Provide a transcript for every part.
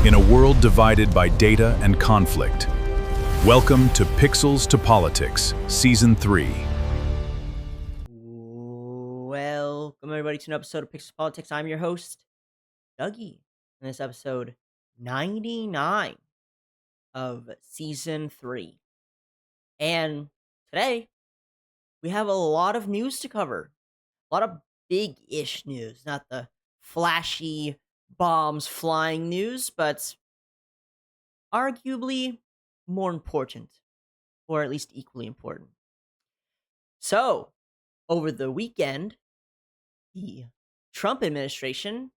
in a world divided by data and conflict. Welcome to Pixels to Politics, Season 3. Welcome everybody to an episode of Pixels to Politics. I'm your host, Dougie. In this episode 99 of Season 3. And today, we have a lot of news to cover. A lot of big-ish news, not the flashy bombs flying news, but arguably more important, or at least equally important. So, over the weekend, the Trump administration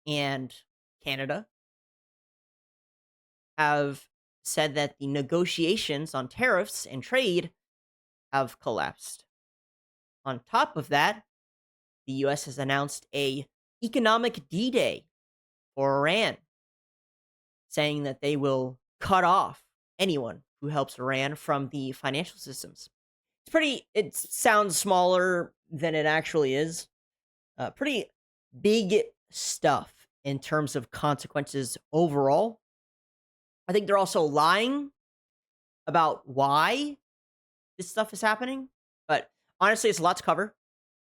and Canada have said that the negotiations on tariffs and trade have collapsed. On top of that, the US has announced a economic D-Day for Iran, saying that they will cut off anyone who helps Iran from the financial systems. It sounds smaller than it actually is. Pretty big stuff in terms of consequences overall. I think they're also lying about why this stuff is happening, but honestly, it's a lot to cover.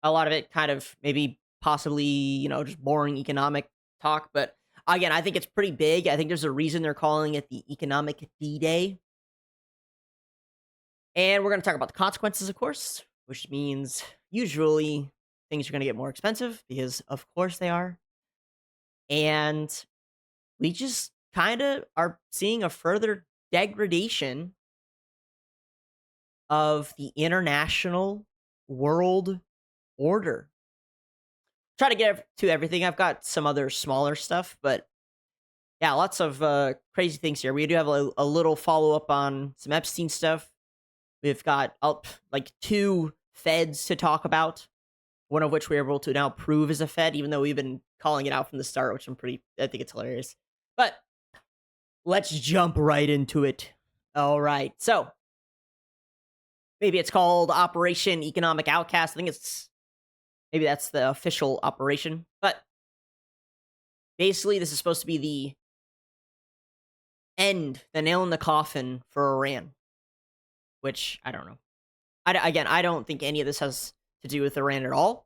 A lot of it kind of maybe possibly, just boring economic talk, but again, I think it's pretty big. I think there's a reason they're calling it the Economic D-Day. And we're going to talk about the consequences, of course, which means usually things are going to get more expensive because, of course, they are. And we just kind of are seeing a further degradation of the international world order. Try to get to everything. I've got some other smaller stuff, but yeah, lots of crazy things here. We do have a little follow-up on some Epstein stuff. We've got like 2 feds to talk about, one of which we're able to now prove is a fed, even though we've been calling it out from the start, which I think it's hilarious. But let's jump right into it. All right, so maybe it's called Operation Economic Outcast. I think maybe that's the official operation. But basically, this is supposed to be the nail in the coffin for Iran, which I don't know. I don't think any of this has to do with Iran at all.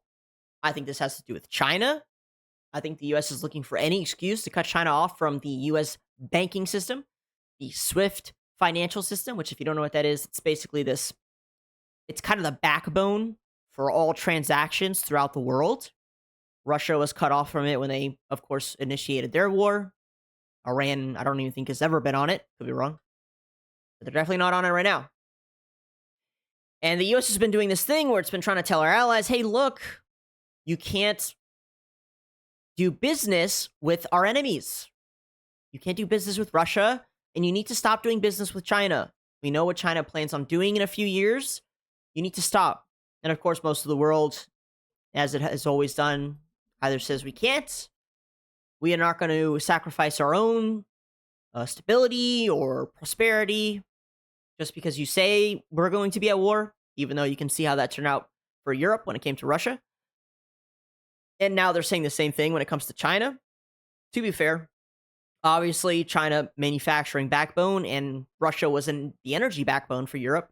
I think this has to do with China. I think the U.S. is looking for any excuse to cut China off from the U.S. banking system, the SWIFT financial system, which if you don't know what that is, it's basically it's kind of the backbone for all transactions throughout the world. Russia was cut off from it when they, of course, initiated their war. Iran, I don't even think has ever been on it. Could be wrong. But they're definitely not on it right now. And the U.S. has been doing this thing where it's been trying to tell our allies, hey, look, you can't do business with our enemies. You can't do business with Russia, and you need to stop doing business with China. We know what China plans on doing in a few years. You need to stop. And of course, most of the world, as it has always done, either says we can't. We are not going to sacrifice our own stability or prosperity just because you say we're going to be at war, even though you can see how that turned out for Europe when it came to Russia. And now they're saying the same thing when it comes to China. To be fair, obviously, China manufacturing backbone, and Russia was in the energy backbone for Europe.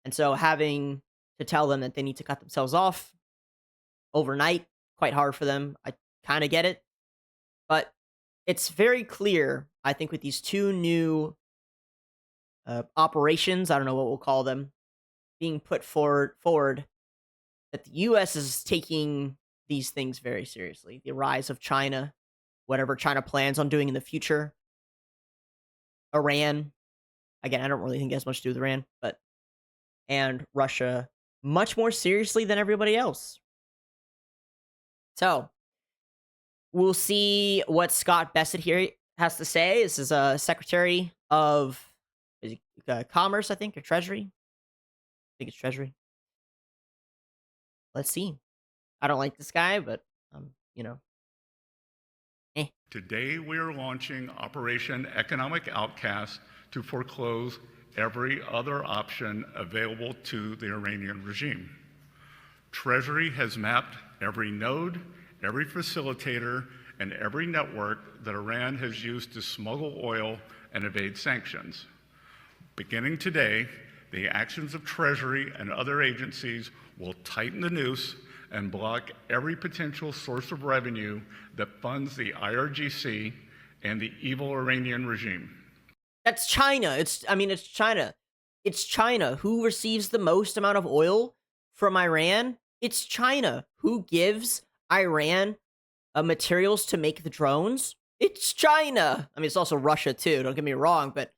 And so having to tell them that they need to cut themselves off overnight, quite hard for them. I kind of get it. But it's very clear, I think, with these 2 new operations, I don't know what we'll call them, being put forward, that the U.S. is taking these things very seriously. The rise of China, whatever China plans on doing in the future. Iran, again, I don't really think it has much to do with Iran, and Russia much more seriously than everybody else. So, we'll see what Scott Bessent here has to say. This is a Secretary of Commerce, I think, or Treasury. I think it's Treasury. Let's see. I don't like this guy, but, Today, we are launching Operation Economic Outcast to foreclose every other option available to the Iranian regime. Treasury has mapped every node, every facilitator, and every network that Iran has used to smuggle oil and evade sanctions. Beginning today, the actions of Treasury and other agencies will tighten the noose and block every potential source of revenue that funds the IRGC and the evil Iranian regime. That's China. It's China. It's China. Who receives the most amount of oil from Iran? It's China. Who gives Iran materials to make the drones? It's China. I mean, it's also Russia too. Don't get me wrong, but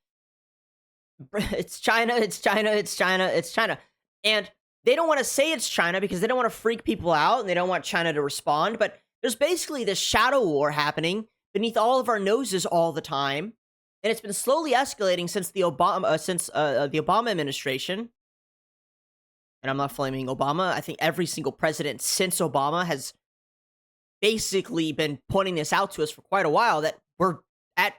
it's China. It's China. It's China. It's China. And they don't want to say it's China because they don't want to freak people out and they don't want China to respond. But there's basically this shadow war happening beneath all of our noses all the time. And it's been slowly escalating since the Obama administration. And I'm not blaming Obama. I think every single president since Obama has basically been pointing this out to us for quite a while, that we're at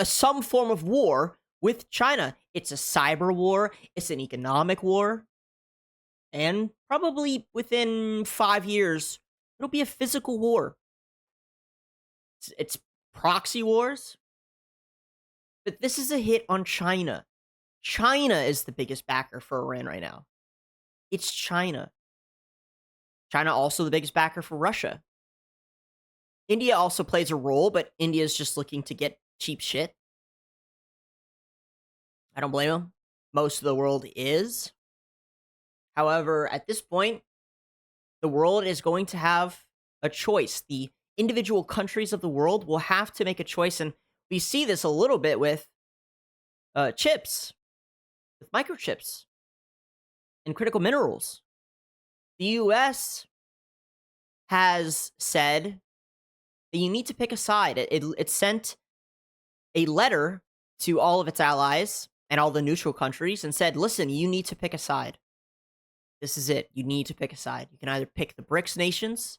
some form of war with China. It's a cyber war. It's an economic war. And probably within 5 years, it'll be a physical war. It's proxy wars. But this is a hit on China. China is the biggest backer for Iran right now. It's China. China also the biggest backer for Russia. India also plays a role, but India is just looking to get cheap shit. I don't blame them. Most of the world is. However, at this point, the world is going to have a choice. The individual countries of the world will have to make a choice, and we see this a little bit with chips, with microchips, and critical minerals. The U.S. has said that you need to pick a side. It sent a letter to all of its allies and all the neutral countries and said, listen, you need to pick a side. This is it. You need to pick a side. You can either pick the BRICS nations,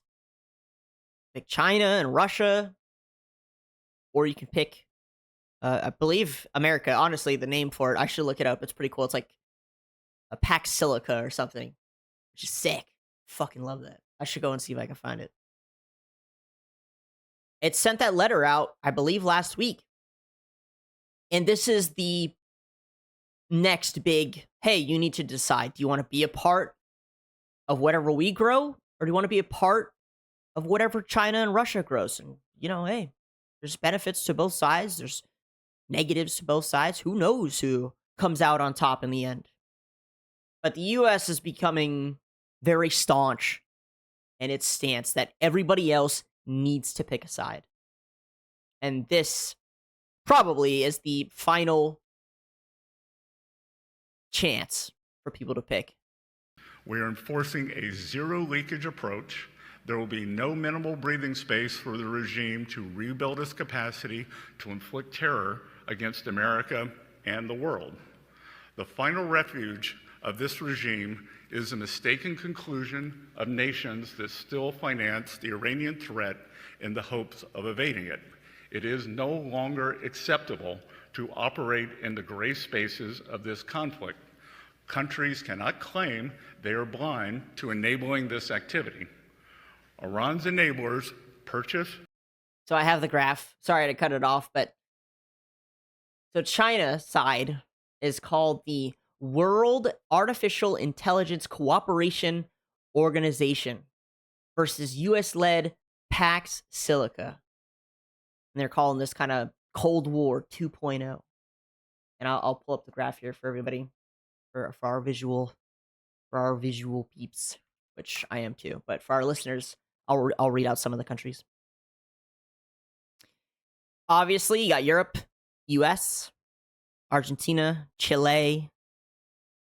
pick China and Russia, or you can pick, I believe, America. Honestly, the name for it, I should look it up. It's pretty cool. It's like a Pax Silica or something, which is sick. Fucking love that. I should go and see if I can find it. It sent that letter out, I believe, last week. And this is the next big, hey, you need to decide. Do you want to be a part of whatever we grow? Or do you want to be a part of whatever China and Russia grows? And, hey, there's benefits to both sides. There's negatives to both sides. Who knows who comes out on top in the end? But the U.S. is becoming very staunch in its stance that everybody else needs to pick a side. And this probably is the final chance for people to pick. We are enforcing a zero leakage approach. There will be no minimal breathing space for the regime to rebuild its capacity to inflict terror against America and the world. The final refuge of this regime is a mistaken conclusion of nations that still finance the Iranian threat in the hopes of evading it. It is no longer acceptable to operate in the gray spaces of this conflict. Countries cannot claim they are blind to enabling this activity. Iran's enablers purchase. So I have the graph. Sorry to cut it off, but so China side is called the World Artificial Intelligence Cooperation Organization versus US-led Pax Silica. And they're calling this kind of Cold War 2.0. And I'll pull up the graph here for everybody, for our visual peeps, which I am too. But for our listeners, I'll read out some of the countries. Obviously, you got Europe, US, Argentina, Chile,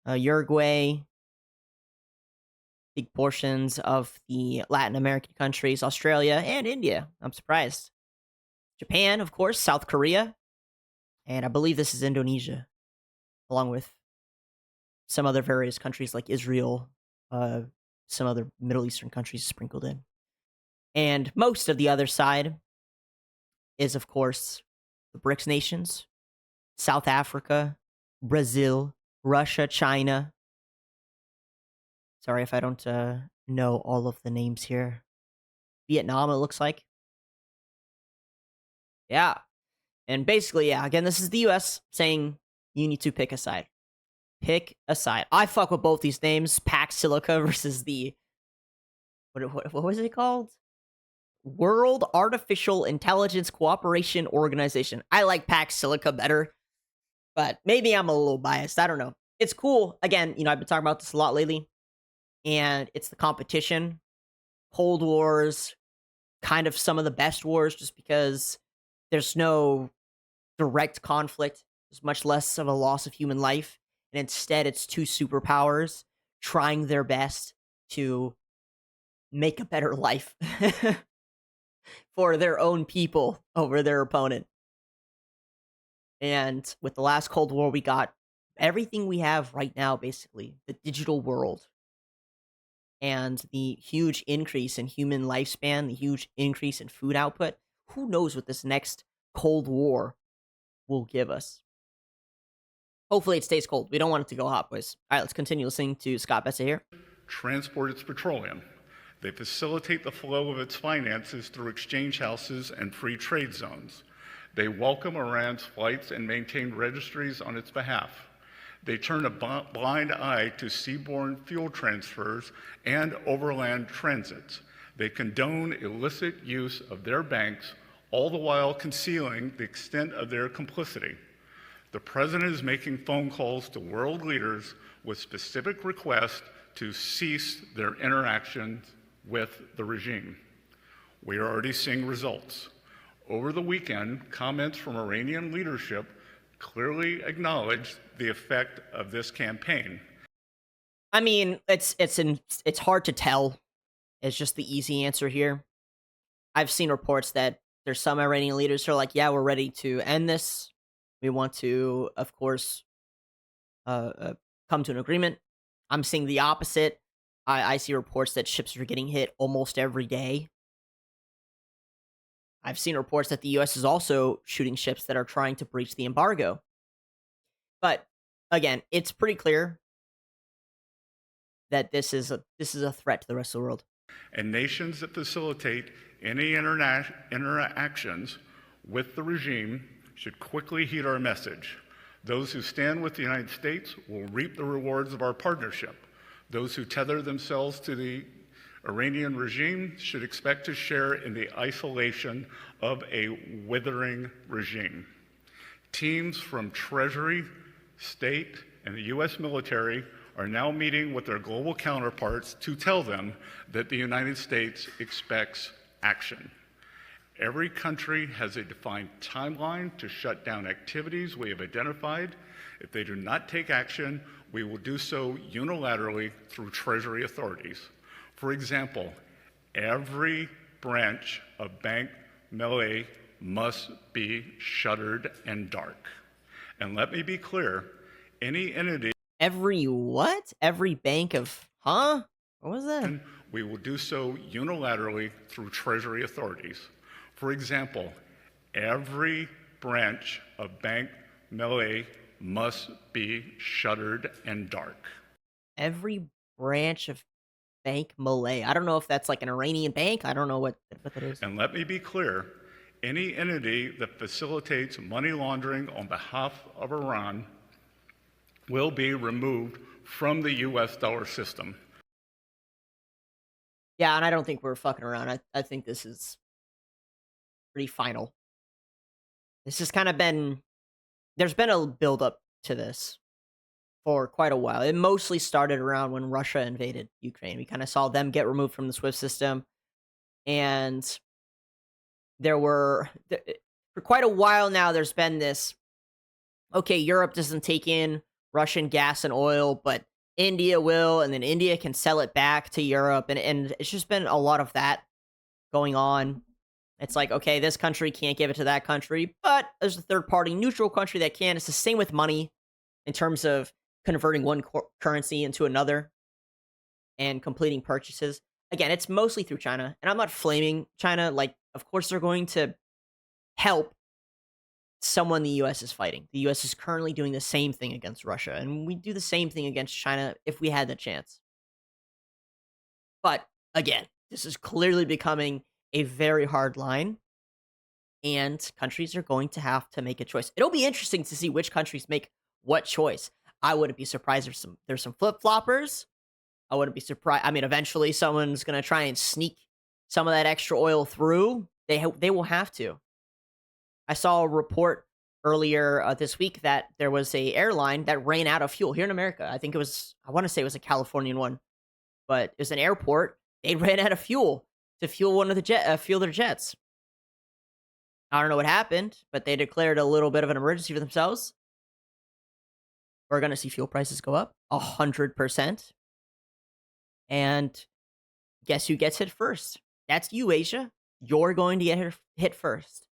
Uruguay, big portions of the Latin American countries, Australia, and India. I'm surprised. Japan, of course, South Korea, and I believe this is Indonesia, along with some other various countries like Israel, some other Middle Eastern countries sprinkled in. And most of the other side is, of course, the BRICS nations, South Africa, Brazil, Russia, China. Sorry if I don't know all of the names here. Vietnam, it looks like. Yeah. And basically, yeah, again, this is the US saying you need to pick a side. Pick a side. I fuck with both these names. Pax Silica versus the what was it called? World Artificial Intelligence Cooperation Organization. I like Pax Silica better, but maybe I'm a little biased. I don't know. It's cool. Again, I've been talking about this a lot lately, and it's the competition. Cold Wars, kind of some of the best wars, just because there's no direct conflict. There's much less of a loss of human life. And instead, it's two superpowers trying their best to make a better life for their own people over their opponent. And with the last Cold War, we got everything we have right now, basically the digital world and the huge increase in human lifespan, the huge increase in food output. Who knows what this next Cold War will give us? Hopefully, it stays cold. We don't want it to go hot, boys. All right, let's continue listening to Scott Bessa here. Transport its petroleum. They facilitate the flow of its finances through exchange houses and free trade zones. They welcome Iran's flights and maintain registries on its behalf. They turn a blind eye to seaborne fuel transfers and overland transits. They condone illicit use of their banks, all the while concealing the extent of their complicity. The president is making phone calls to world leaders with specific requests to cease their interactions with the regime. We are already seeing results. Over the weekend, comments from Iranian leadership clearly acknowledged the effect of this campaign. I mean, it's hard to tell. It's just the easy answer here. I've seen reports that there's some Iranian leaders who are like, "Yeah, we're ready to end this. We want to, of course, come to an agreement." I'm seeing the opposite. I see reports that ships are getting hit almost every day. I've seen reports that the U.S. is also shooting ships that are trying to breach the embargo. But again, it's pretty clear that this is a threat to the rest of the world. And nations that facilitate any interactions with the regime should quickly heed our message. Those who stand with the United States will reap the rewards of our partnership. Those who tether themselves to the Iranian regime should expect to share in the isolation of a withering regime. Teams from Treasury, State, and the U.S. military are now meeting with their global counterparts to tell them that the United States expects action. Every country has a defined timeline to shut down activities we have identified. If they do not take action, we will do so unilaterally through Treasury authorities. For example, every branch of Bank Melee must be shuttered and dark. And let me be clear, any entity Every what? Every bank of What was that? we will do so unilaterally through Treasury authorities. For example, every branch of Bank Melee must be shuttered and dark. Every branch of Bank Malay. I don't know if that's like an Iranian bank. I don't know what that is. And let me be clear, any entity that facilitates money laundering on behalf of Iran will be removed from the US dollar system. Yeah, and I don't think we're fucking around. I think this is pretty final. This has kind of been there's been a build up to this for quite a while. It mostly started around when Russia invaded Ukraine. We kind of saw them get removed from the SWIFT system, and for quite a while now there's been this, okay, Europe doesn't take in Russian gas and oil, but India will, and then India can sell it back to Europe, and it's just been a lot of that going on. It's like, okay, this country can't give it to that country, but there's a third party neutral country that can. It's the same with money in terms of converting one currency into another and completing purchases. Again, it's mostly through China, and I'm not flaming China. Like, of course, they're going to help someone the US is fighting. The US is currently doing the same thing against Russia, and we do the same thing against China if we had the chance. But again, this is clearly becoming a very hard line. and countries are going to have to make a choice. It'll be interesting to see which countries make what choice. I wouldn't be surprised if there's some flip-floppers. I wouldn't be surprised. I mean, eventually someone's going to try and sneak some of that extra oil through. They will have to. I saw a report earlier this week that there was a airline that ran out of fuel here in America. I want to say it was a Californian one, but it was an airport. They ran out of fuel to fuel one of the fuel their jets. I don't know what happened, but they declared a little bit of an emergency for themselves. We're going to see fuel prices go up 100%. And guess who gets hit first? That's you, Asia. You're going to get hit first.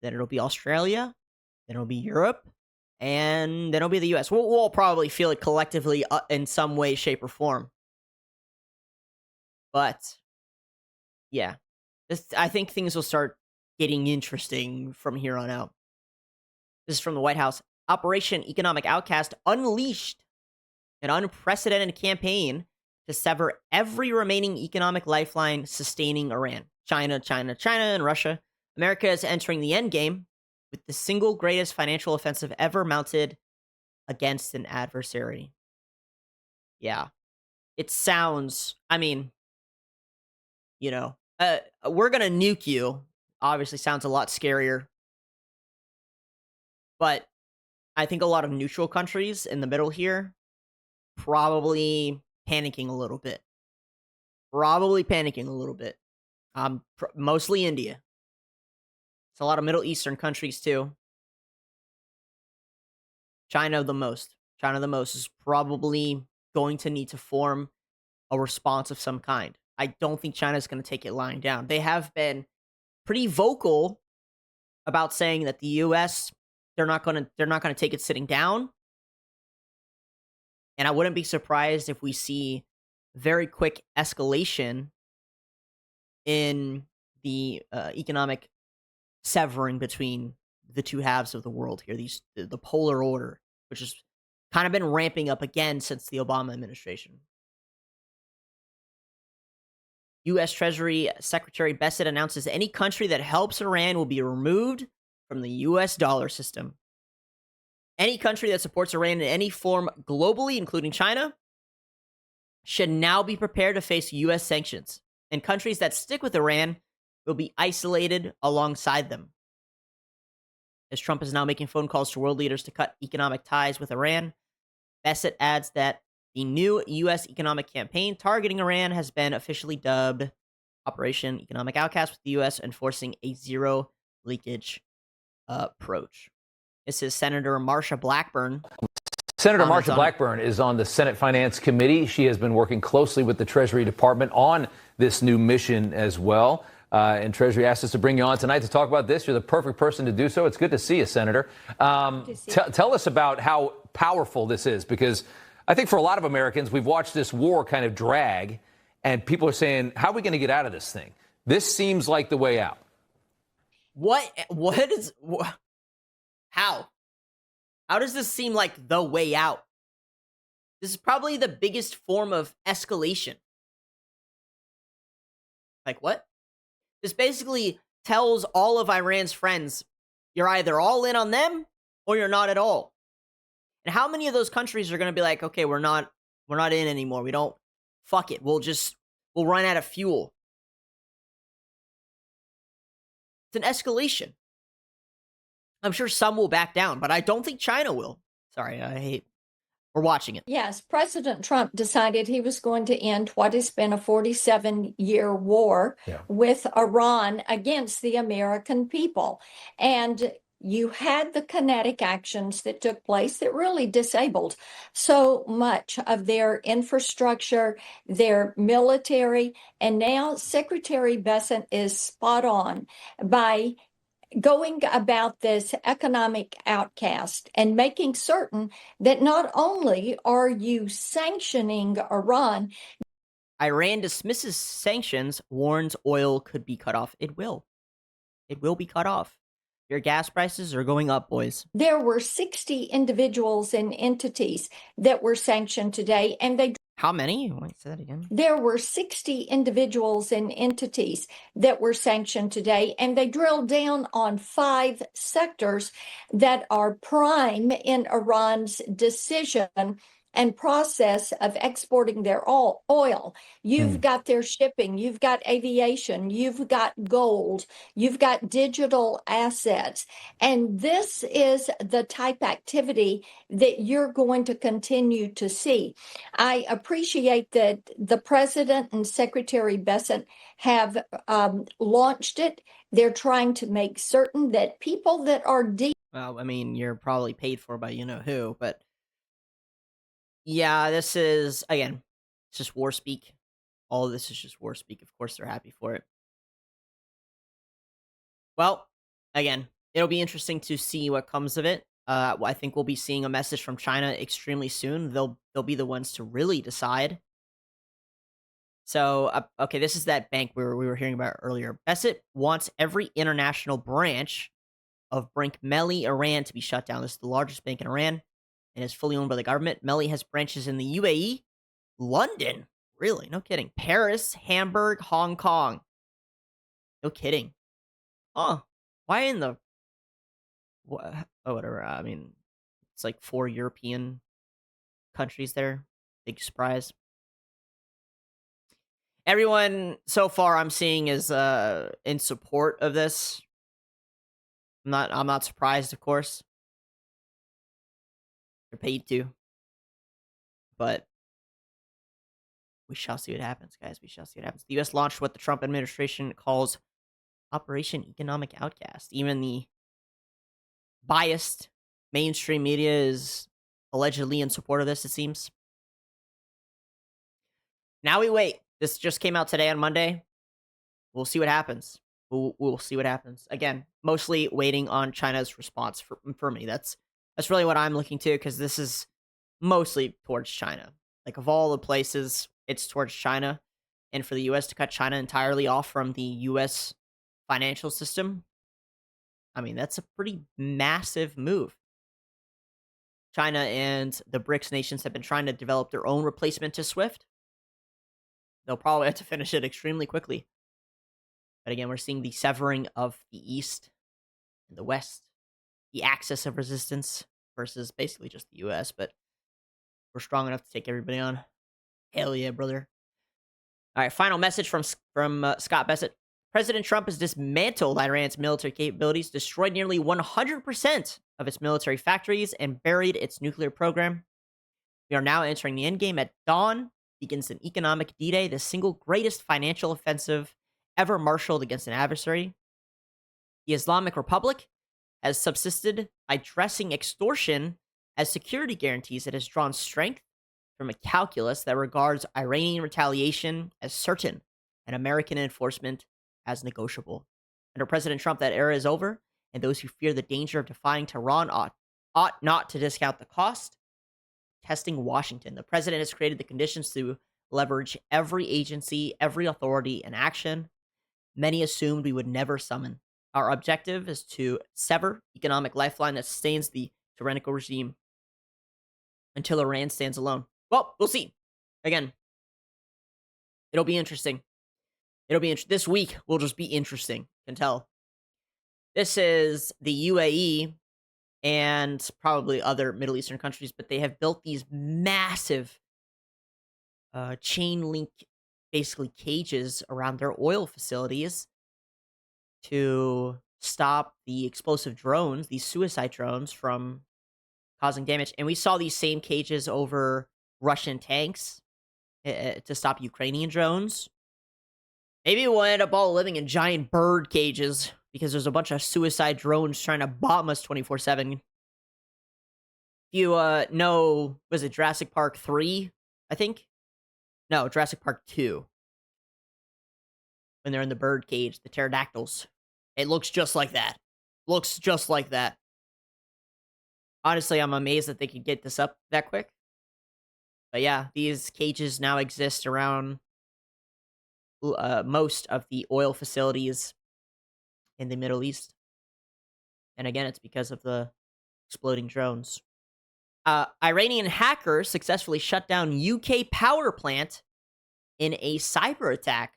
Then it'll be Australia. Then it'll be Europe. And then it'll be the US. We'll probably feel it collectively in some way, shape, or form. But, yeah. I think things will start getting interesting from here on out. This is from the White House. Operation Economic Outcast unleashed an unprecedented campaign to sever every remaining economic lifeline sustaining Iran. China, and Russia. America is entering the endgame with the single greatest financial offensive ever mounted against an adversary. Yeah. It sounds, I mean, we're going to nuke you. Obviously sounds a lot scarier. But I think a lot of neutral countries in the middle here probably panicking a little bit. Mostly India. It's a lot of Middle Eastern countries too. China the most is probably going to need to form a response of some kind. I don't think China's going to take it lying down. They have been pretty vocal about saying that the US, they're not going to take it sitting down. And I wouldn't be surprised if we see very quick escalation in the economic severing between the two halves of the world here. The polar order, which has kind of been ramping up again since the Obama administration. U.S. Treasury Secretary Bessent announces any country that helps Iran will be removed from the U.S. dollar system. Any country that supports Iran in any form globally, including China, should now be prepared to face U.S. sanctions. And countries that stick with Iran will be isolated alongside them. As Trump is now making phone calls to world leaders to cut economic ties with Iran, Bessent adds that the new U.S. economic campaign targeting Iran has been officially dubbed Operation Economic Outcast, with the U.S. enforcing a zero leakage approach. This is Senator Marsha Blackburn. Senator Marsha Blackburn is on the Senate Finance Committee. She has been working closely with the Treasury Department on this new mission as well. And Treasury asked us to bring you on tonight to talk about this. You're the perfect person to do so. It's good to see you, Senator. Tell us about how powerful this is, because I think for a lot of Americans, we've watched this war kind of drag, and people are saying, how are we going to get out of this thing? This seems like the way out. How? How does this seem like the way out? This is probably the biggest form of escalation. Like what? This basically tells all of Iran's friends, you're either all in on them or you're not at all. And how many of those countries are going to be like, okay, we're not in anymore. Fuck it. We'll run out of fuel. It's an escalation. I'm sure some will back down, but I don't think China will. Sorry, we're watching it. Yes, President Trump decided he was going to end what has been a 47-year war with Iran against the American people. And you had the kinetic actions that took place that really disabled so much of their infrastructure, their military. And now Secretary Bessent is spot on by going about this economic outcast and making certain that not only are you sanctioning Iran. Iran dismisses sanctions, warns oil could be cut off. It will. It will be cut off. Your gas prices are going up, boys. There were 60 individuals and entities that were sanctioned today, and they How many? Wait, say that again. There were 60 individuals and entities that were sanctioned today, and they drilled down on 5 sectors that are prime in Iran's decision and process of exporting their oil. You've got their shipping, you've got aviation, you've got gold, you've got digital assets. And this is the type activity that you're going to continue to see. I appreciate that the president and Secretary Bessent have launched it. They're trying to make certain that people that are deep. Well, I mean, you're probably paid for by you know who, but yeah, this is again, it's just war speak. All of this is just war speak. Of course, they're happy for it. Well, again, it'll be interesting to see what comes of it. I think we'll be seeing a message from China extremely soon. They'll be the ones to really decide. So, okay, this is that bank we were hearing about earlier. Bessent wants every international branch of Bank Melli Iran to be shut down. This is the largest bank in Iran and is fully owned by the government. Melli has branches in the UAE, London, really, no kidding, Paris, Hamburg, Hong Kong. No kidding. Huh. Why in the... Oh, whatever. I mean, it's like 4 European countries there. Big surprise. Everyone so far I'm seeing is in support of this. I'm not surprised, of course. They're paid to. But we shall see what happens, guys. We shall see what happens. The US launched what the Trump administration calls Operation Economic Outcast. Even the biased mainstream media is allegedly in support of this, it seems. Now we wait. This just came out today on Monday. We'll see what happens. We'll see what happens. Again, mostly waiting on China's response for me. That's really what I'm looking to, because this is mostly towards China. Like, of all the places, it's towards China. And for the U.S. to cut China entirely off from the U.S. financial system, I mean, that's a pretty massive move. China and the BRICS nations have been trying to develop their own replacement to SWIFT. They'll probably have to finish it extremely quickly. But again, we're seeing the severing of the East and the West, the axis of resistance versus basically just the U.S., but we're strong enough to take everybody on. Hell yeah, brother. All right, final message from Scott Bessent. President Trump has dismantled Iran's military capabilities, destroyed nearly 100% of its military factories, and buried its nuclear program. We are now entering the endgame. At dawn begins an economic D-Day, the single greatest financial offensive ever marshaled against an adversary. The Islamic Republic has subsisted by dressing extortion as security guarantees. It has drawn strength from a calculus that regards Iranian retaliation as certain and American enforcement as negotiable. Under President Trump, that era is over, and those who fear the danger of defying Tehran ought not to discount the cost. Testing Washington. The president has created the conditions to leverage every agency, every authority, and action many assumed we would never summon. Our objective is to sever economic lifeline that sustains the tyrannical regime until Iran stands alone. Well, we'll see. Again, it'll be interesting. This week will just be interesting. Can tell. This is the UAE and probably other Middle Eastern countries, but they have built these massive chain link, basically cages around their oil facilities to stop the explosive drones, these suicide drones, from causing damage. And we saw these same cages over Russian tanks to stop Ukrainian drones. Maybe we'll end up all living in giant bird cages because there's a bunch of suicide drones trying to bomb us 24/7. If you know, was it Jurassic Park 3, I think? No, Jurassic Park 2. When they're in the bird cage, the pterodactyls. It looks just like that. Looks just like that. Honestly, I'm amazed that they could get this up that quick. But yeah, these cages now exist around most of the oil facilities in the Middle East. And again, it's because of the exploding drones. Iranian hackers successfully shut down UK power plant in a cyber attack.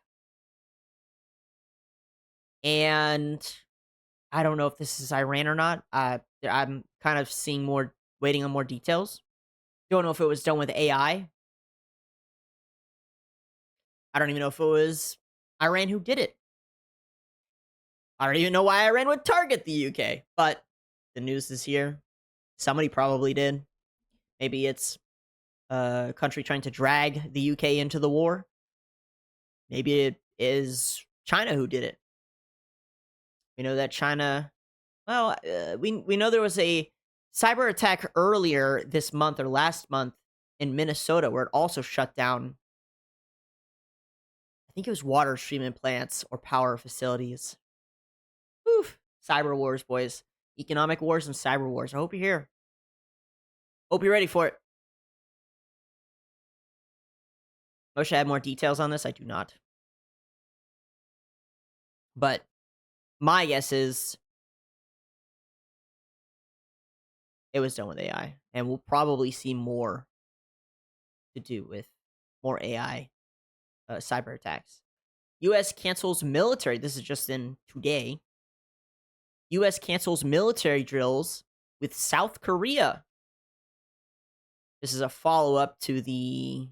And I don't know if this is Iran or not. I'm kind of waiting on more details. Don't know if it was done with AI. I don't even know if it was Iran who did it. I don't even know why Iran would target the UK, but the news is here. Somebody probably did. Maybe it's a country trying to drag the UK into the war. Maybe it is China who did it. We know that China, well, we know there was a cyber attack earlier this month or last month in Minnesota where it also shut down, I think it was water treatment plants or power facilities. Oof. Cyber wars, boys. Economic wars and cyber wars. I hope you're here. Hope you're ready for it. I wish I had more details on this. I do not. But my guess is it was done with AI. And we'll probably see more to do with more AI cyber attacks. U.S. cancels military. This is just in today. U.S. cancels military drills with South Korea. This is a follow-up to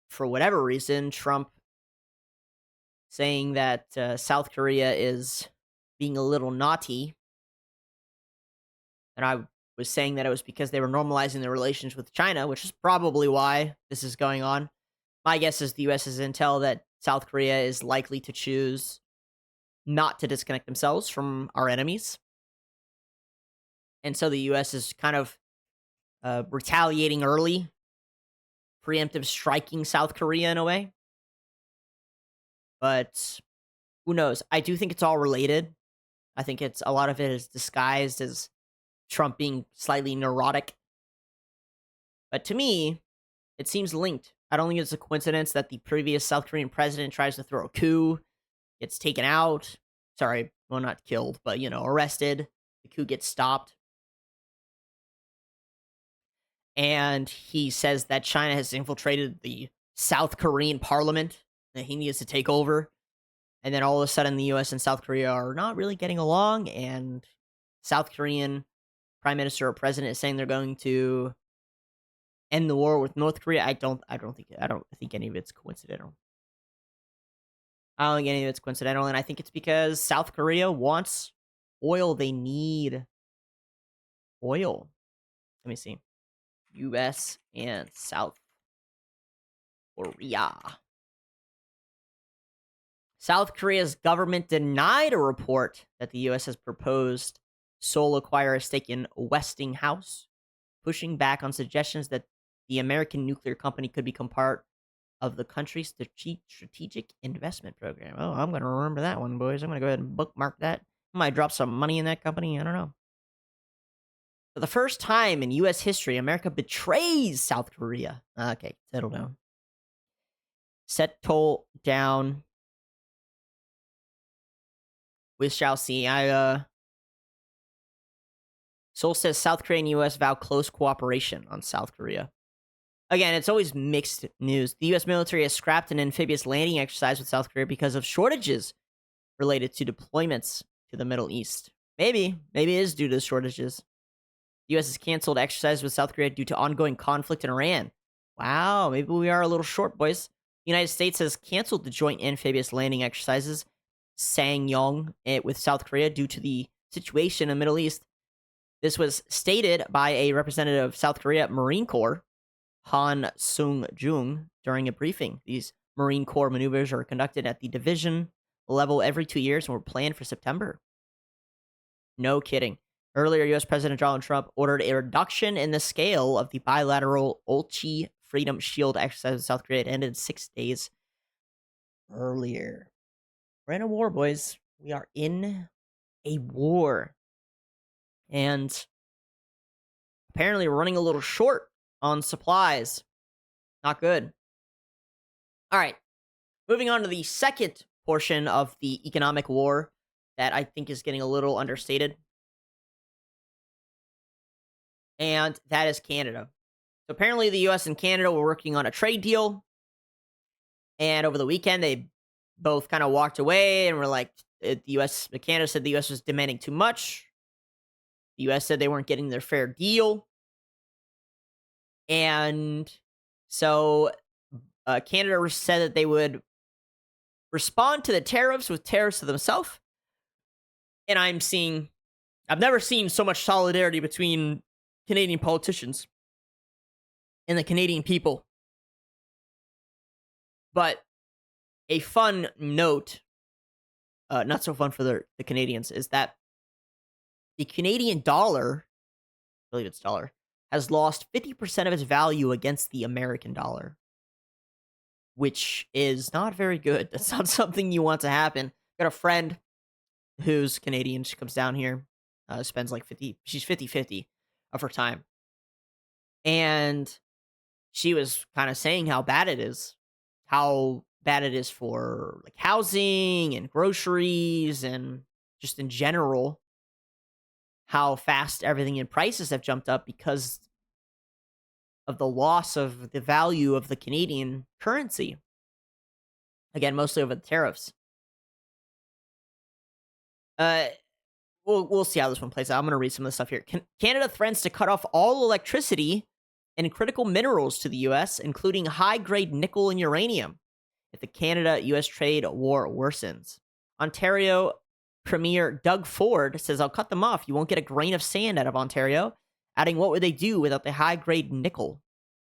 for whatever reason, Trump saying that South Korea is being a little naughty. And I was saying that it was because they were normalizing their relations with China, which is probably why this is going on. My guess is the U.S.'s intel that South Korea is likely to choose not to disconnect themselves from our enemies. And so the U.S. is kind of retaliating early, preemptive striking South Korea in a way. But who knows? I do think it's all related. I think a lot of it is disguised as Trump being slightly neurotic. But to me, it seems linked. I don't think it's a coincidence that the previous South Korean president tries to throw a coup, gets taken out. Sorry, well, not killed, but, arrested. The coup gets stopped. And he says that China has infiltrated the South Korean parliament, that he needs to take over. And then all of a sudden, the U.S. and South Korea are not really getting along, and South Korean prime minister or president is saying they're going to end the war with North Korea. I don't think any of it's coincidental. I don't think any of it's coincidental, and I think it's because South Korea wants oil. They need oil. Let me see. U.S. and South Korea. South Korea's government denied a report that the U.S. has proposed Seoul acquire a stake in Westinghouse, pushing back on suggestions that the American nuclear company could become part of the country's strategic investment program. Oh, I'm going to remember that one, boys. I'm going to go ahead and bookmark that. I might drop some money in that company. I don't know. For the first time in U.S. history, America betrays South Korea. Okay, settle down. Settle down. We shall see. Seoul says South Korea and U.S. vow close cooperation on South Korea. Again, it's always mixed news. The U.S. military has scrapped an amphibious landing exercise with South Korea because of shortages related to deployments to the Middle East. Maybe it is due to the shortages. The U.S. has canceled exercises with South Korea due to ongoing conflict in Iran. Wow, maybe we are a little short, boys. The United States has canceled the joint amphibious landing exercises Sangyong with South Korea due to the situation in the Middle East. This was stated by a representative of South Korea Marine Corps, Han Sung-jung, during a briefing. These Marine Corps maneuvers are conducted at the division level every 2 years and were planned for September. No kidding. Earlier, U.S. President Donald Trump ordered a reduction in the scale of the bilateral Ulchi Freedom Shield exercise with South Korea. It ended 6 days earlier. We're in a war, boys. We are in a war. And apparently we're running a little short on supplies. Not good. All right. Moving on to the second portion of the economic war that I think is getting a little understated. and that is Canada. So apparently the US and Canada were working on a trade deal, and over the weekend they both kind of walked away and were like, Canada said the US was demanding too much. The US said they weren't getting their fair deal. And so Canada said that they would respond to the tariffs with tariffs to themselves. And I've never seen so much solidarity between Canadian politicians and the Canadian people. But a fun note, not so fun for the Canadians, is that the Canadian dollar, I believe it's dollar, has lost 50% of its value against the American dollar, which is not very good. That's not something you want to happen. Got a friend who's Canadian. She comes down here, spends like she's 50-50 of her time. And she was kind of saying how bad it is for like housing and groceries and just in general, how fast everything in prices have jumped up because of the loss of the value of the Canadian currency. Again, mostly over the tariffs. We'll see how this one plays out. I'm going to read some of the stuff here. Canada threatens to cut off all electricity and critical minerals to the U.S., including high-grade nickel and uranium, if the Canada-U.S. trade war worsens. Ontario Premier Doug Ford says, "I'll cut them off. You won't get a grain of sand out of Ontario." Adding, what would they do without the high-grade nickel?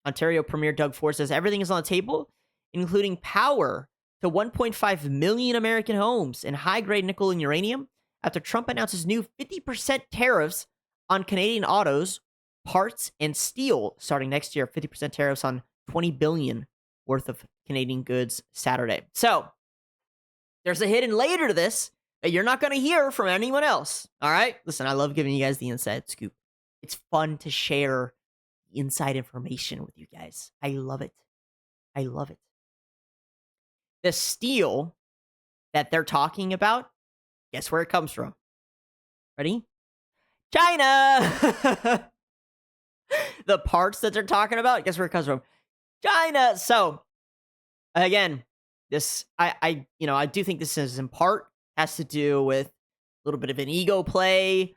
Ontario Premier Doug Ford says, "Everything is on the table, including power to 1.5 million American homes and high-grade nickel and uranium, after Trump announces new 50% tariffs on Canadian autos, parts, and steel starting next year. 50% tariffs on $20 billion worth of Canadian goods Saturday." So, there's a hidden layer to this that you're not going to hear from anyone else. All right? Listen, I love giving you guys the inside scoop. It's fun to share inside information with you guys. I love it. I love it. The steel that they're talking about, guess where it comes from? Ready? China! The parts that they're talking about, guess where it comes from? China! So, again, I do think this is in part has to do with a little bit of an ego play,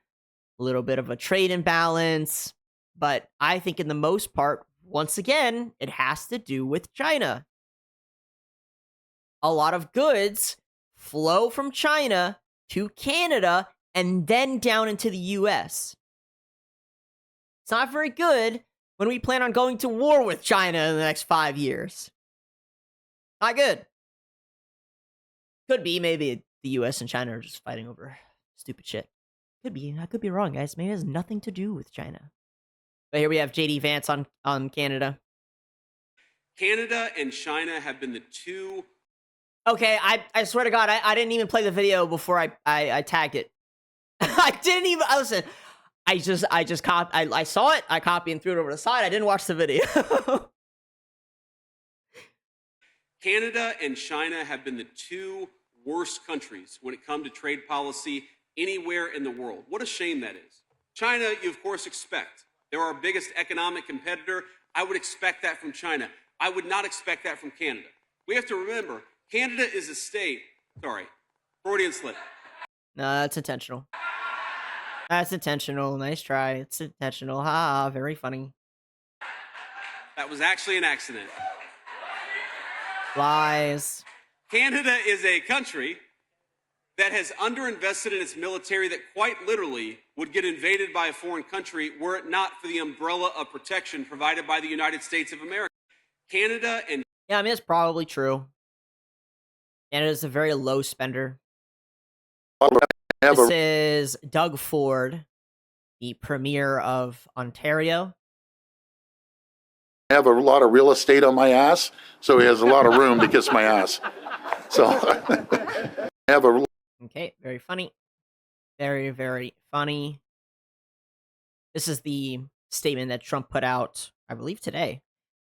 a little bit of a trade imbalance, but I think in the most part, once again, it has to do with China. A lot of goods flow from China to Canada and then down into the US. It's not very good when we plan on going to war with China in the next 5 years. Not good. Could be, maybe the US and China are just fighting over stupid shit. Could be. I could be wrong, guys. Maybe it has nothing to do with China. But here we have JD Vance on Canada. Canada and China have been the two. Okay, I swear to God, I didn't even play the video before I tagged it. I didn't even listen. I saw it. I copied and threw it over the side. I didn't watch the video. Canada and China have been the two worst countries when it comes to trade policy anywhere in the world. What a shame that is. China, you of course expect. They're our biggest economic competitor. I would expect that from China. I would not expect that from Canada. We have to remember, Canada is a state. Sorry, Freudian slip. No, that's intentional. That's intentional. Nice try. It's intentional. Ha, very funny. That was actually an accident. Lies. Canada is a country that has underinvested in its military that quite literally would get invaded by a foreign country were it not for the umbrella of protection provided by the United States of America. Canada and... Yeah, I mean, it's probably true. Canada's a very low spender. This is Doug Ford, the Premier of Ontario. I have a lot of real estate on my ass, so he has a lot of room to kiss my ass. So I have a... Okay, very funny. Very, very funny. This is the statement that Trump put out, I believe, today.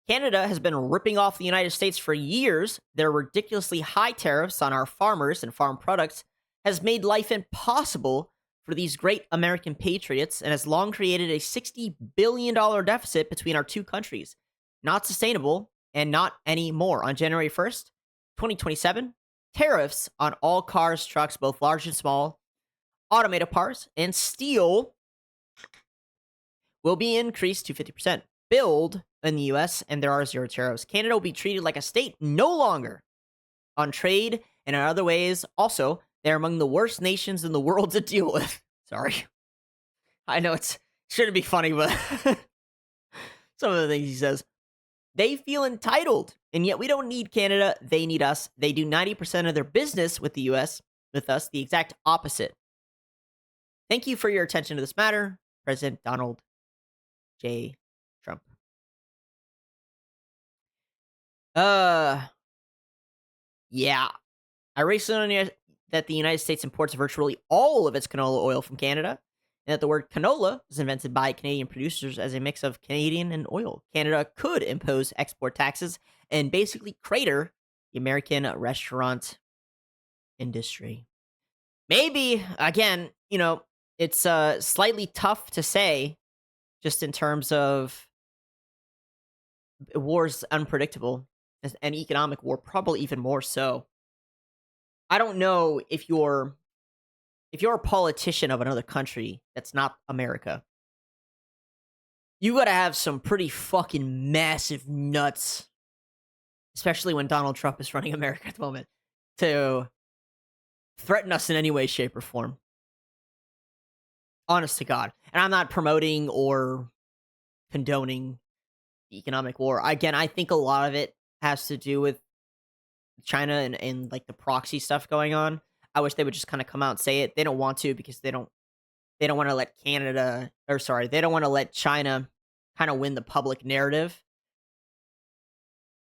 Canada has been ripping off the United States for years. Their ridiculously high tariffs on our farmers and farm products has made life impossible for these great American patriots and has long created a $60 billion deficit between our two countries. Not sustainable and not anymore. On January 1st, 2027, tariffs on all cars, trucks, both large and small, automotive parts, and steel will be increased to 50%. Build in the US, and there are zero tariffs. Canada will be treated like a state no longer on trade and in other ways. Also, they're among the worst nations in the world to deal with. Sorry. I know it shouldn't be funny, but some of the things he says. They feel entitled, and yet we don't need Canada. They need us. They do 90% of their business with the US, with us, the exact opposite. Thank you for your attention to this matter, President Donald J. Trump. Yeah. I recently learned that the United States imports virtually all of its canola oil from Canada, and that the word canola was invented by Canadian producers as a mix of Canadian and oil. Canada could impose export taxes and basically crater the American restaurant industry. Maybe, again, it's slightly tough to say just in terms of war's unpredictable, and economic war probably even more so. I don't know if you're a politician of another country that's not America, you gotta have some pretty fucking massive nuts, especially when Donald Trump is running America at the moment, to threaten us in any way, shape, or form. Honest to God. And I'm not promoting or condoning the economic war. Again, I think a lot of it has to do with China and like the proxy stuff going on. I wish they would just kind of come out and say it. They don't want to because they don't want to let they don't want to let China kind of win the public narrative.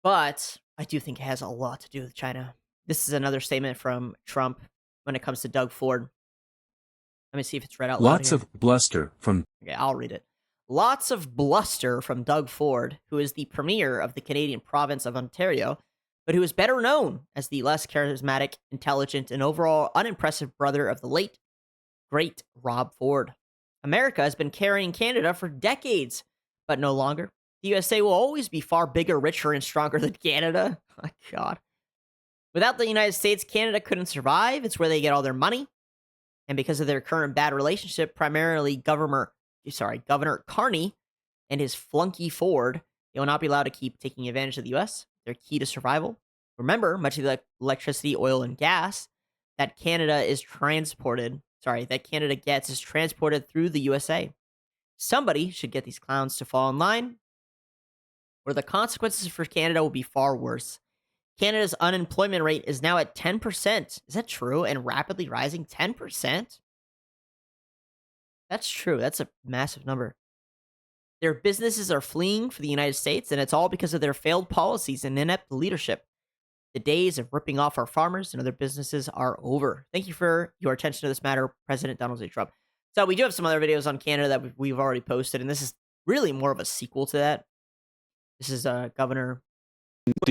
But I do think it has a lot to do with China. This is another statement from Trump when it comes to Doug Ford. Let me see if it's read out loud. Lots of bluster from... Okay, I'll read it. Lots of bluster from Doug Ford, who is the premier of the Canadian province of Ontario, but who is better known as the less charismatic, intelligent, and overall unimpressive brother of the late, great Rob Ford. America has been carrying Canada for decades, but no longer. The USA will always be far bigger, richer, and stronger than Canada. Oh my God. Without the United States, Canada couldn't survive. It's where they get all their money. And because of their current bad relationship, primarily Governor Carney and his flunky Ford, they will not be allowed to keep taking advantage of the U.S. They're key to survival. Remember, much of the electricity, oil, and gas that Canada gets is transported through the USA. Somebody should get these clowns to fall in line, or the consequences for Canada will be far worse. Canada's unemployment rate is now at 10%. Is that true? And rapidly rising 10%? That's true. That's a massive number. Their businesses are fleeing for the United States, and it's all because of their failed policies and inept leadership. The days of ripping off our farmers and other businesses are over. Thank you for your attention to this matter, President Donald J. Trump. So we do have some other videos on Canada that we've already posted, and this is really more of a sequel to that. This is Governor...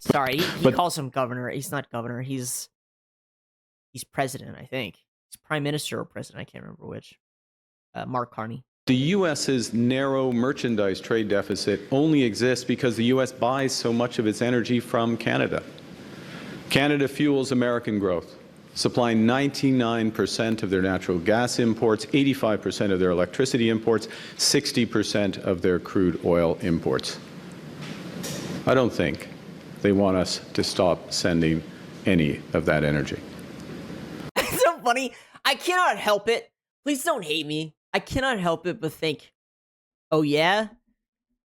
Sorry, he calls him governor. He's not governor. He's president, I think. He's prime minister or president. I can't remember which. Mark Carney. The U.S.'s narrow merchandise trade deficit only exists because the U.S. buys so much of its energy from Canada. Canada fuels American growth, supplying 99% of their natural gas imports, 85% of their electricity imports, 60% of their crude oil imports. I don't think they want us to stop sending any of that energy. It's so funny. I cannot help it. Please don't hate me. I cannot help it but think, oh yeah?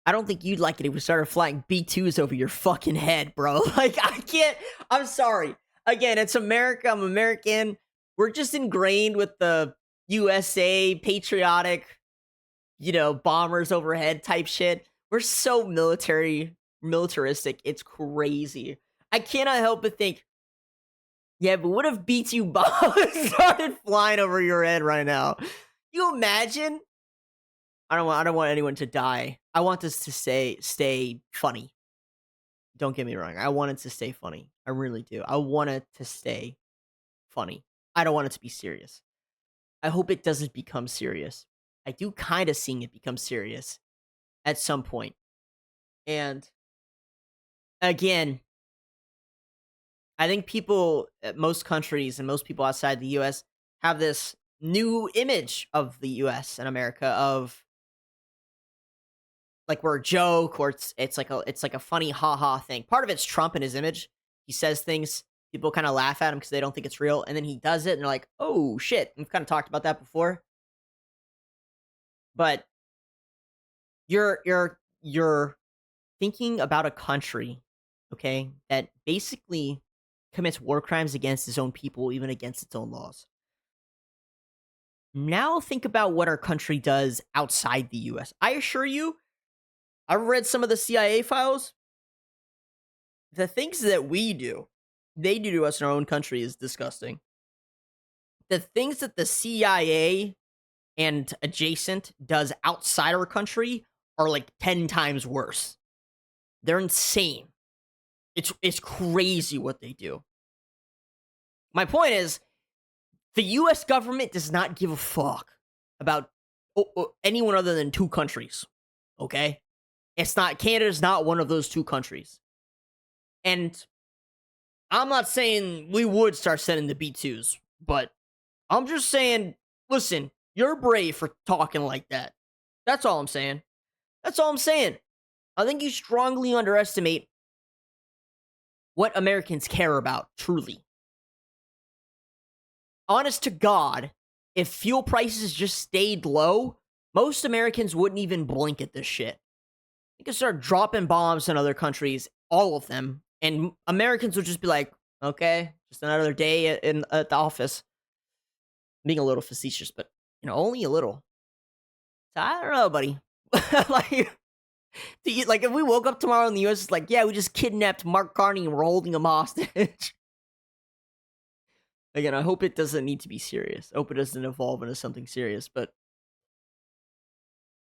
I don't think you'd like it if we started flying B-2s over your fucking head, bro. Like, I can't. I'm sorry. Again, it's America. I'm American. We're just ingrained with the USA patriotic, bombers overhead type shit. We're so militaristic. It's crazy. I cannot help but think, yeah, but what if B-2 bombs started flying over your head right now? You imagine? I don't want anyone to die. I want this to stay funny. Don't get me wrong. I want it to stay funny. I really do. I want it to stay funny. I don't want it to be serious. I hope it doesn't become serious. I do kind of seeing it become serious at some point. And again, I think people, most countries and most people outside the US have this new image of the US and America of like we're a joke or it's like a funny haha thing. Part of it's Trump and his image. He says things, people kind of laugh at him because they don't think it's real, and then he does it and they're like, "Oh shit." We've kind of talked about that before. But you're thinking about a country, okay, that basically commits war crimes against its own people, even against its own laws. Now think about what our country does outside the US. I assure you, I've read some of the CIA files. The things that we do, they do to us in our own country is disgusting. The things that the CIA and adjacent does outside our country are like 10 times worse. They're insane. It's crazy what they do. My point is, the US government does not give a fuck about anyone other than two countries. Okay? Canada's not one of those two countries. And I'm not saying we would start sending the B2s, but I'm just saying, listen, you're brave for talking like that. That's all I'm saying. That's all I'm saying. I think you strongly underestimate what Americans care about, truly. Honest to God, if fuel prices just stayed low, most Americans wouldn't even blink at this shit. They could start dropping bombs in other countries, all of them, and Americans would just be like, okay, just another day at the office. Being a little facetious, but, only a little. So I don't know, buddy. like if we woke up tomorrow in the US, it's like, yeah, we just kidnapped Mark Carney and we're holding him hostage. Again, I hope it doesn't need to be serious. I hope it doesn't evolve into something serious, but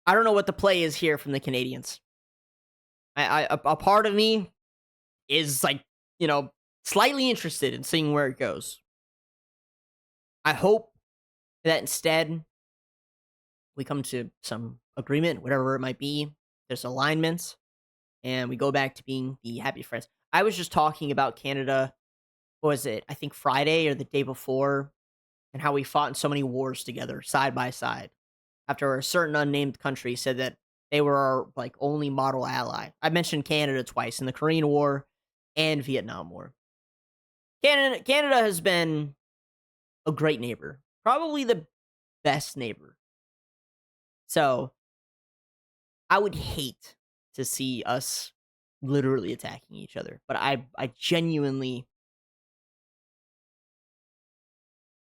I don't know what the play is here from the Canadians. A part of me is like, slightly interested in seeing where it goes. I hope that instead we come to some agreement, whatever it might be. There's alignments, and we go back to being the happy friends. I was just talking about Canada, what was it? I think Friday or the day before, and how we fought in so many wars together, side by side. After a certain unnamed country said that they were our only model ally. I mentioned Canada twice in the Korean War and Vietnam War. Canada has been a great neighbor, probably the best neighbor. So I would hate to see us literally attacking each other, but I genuinely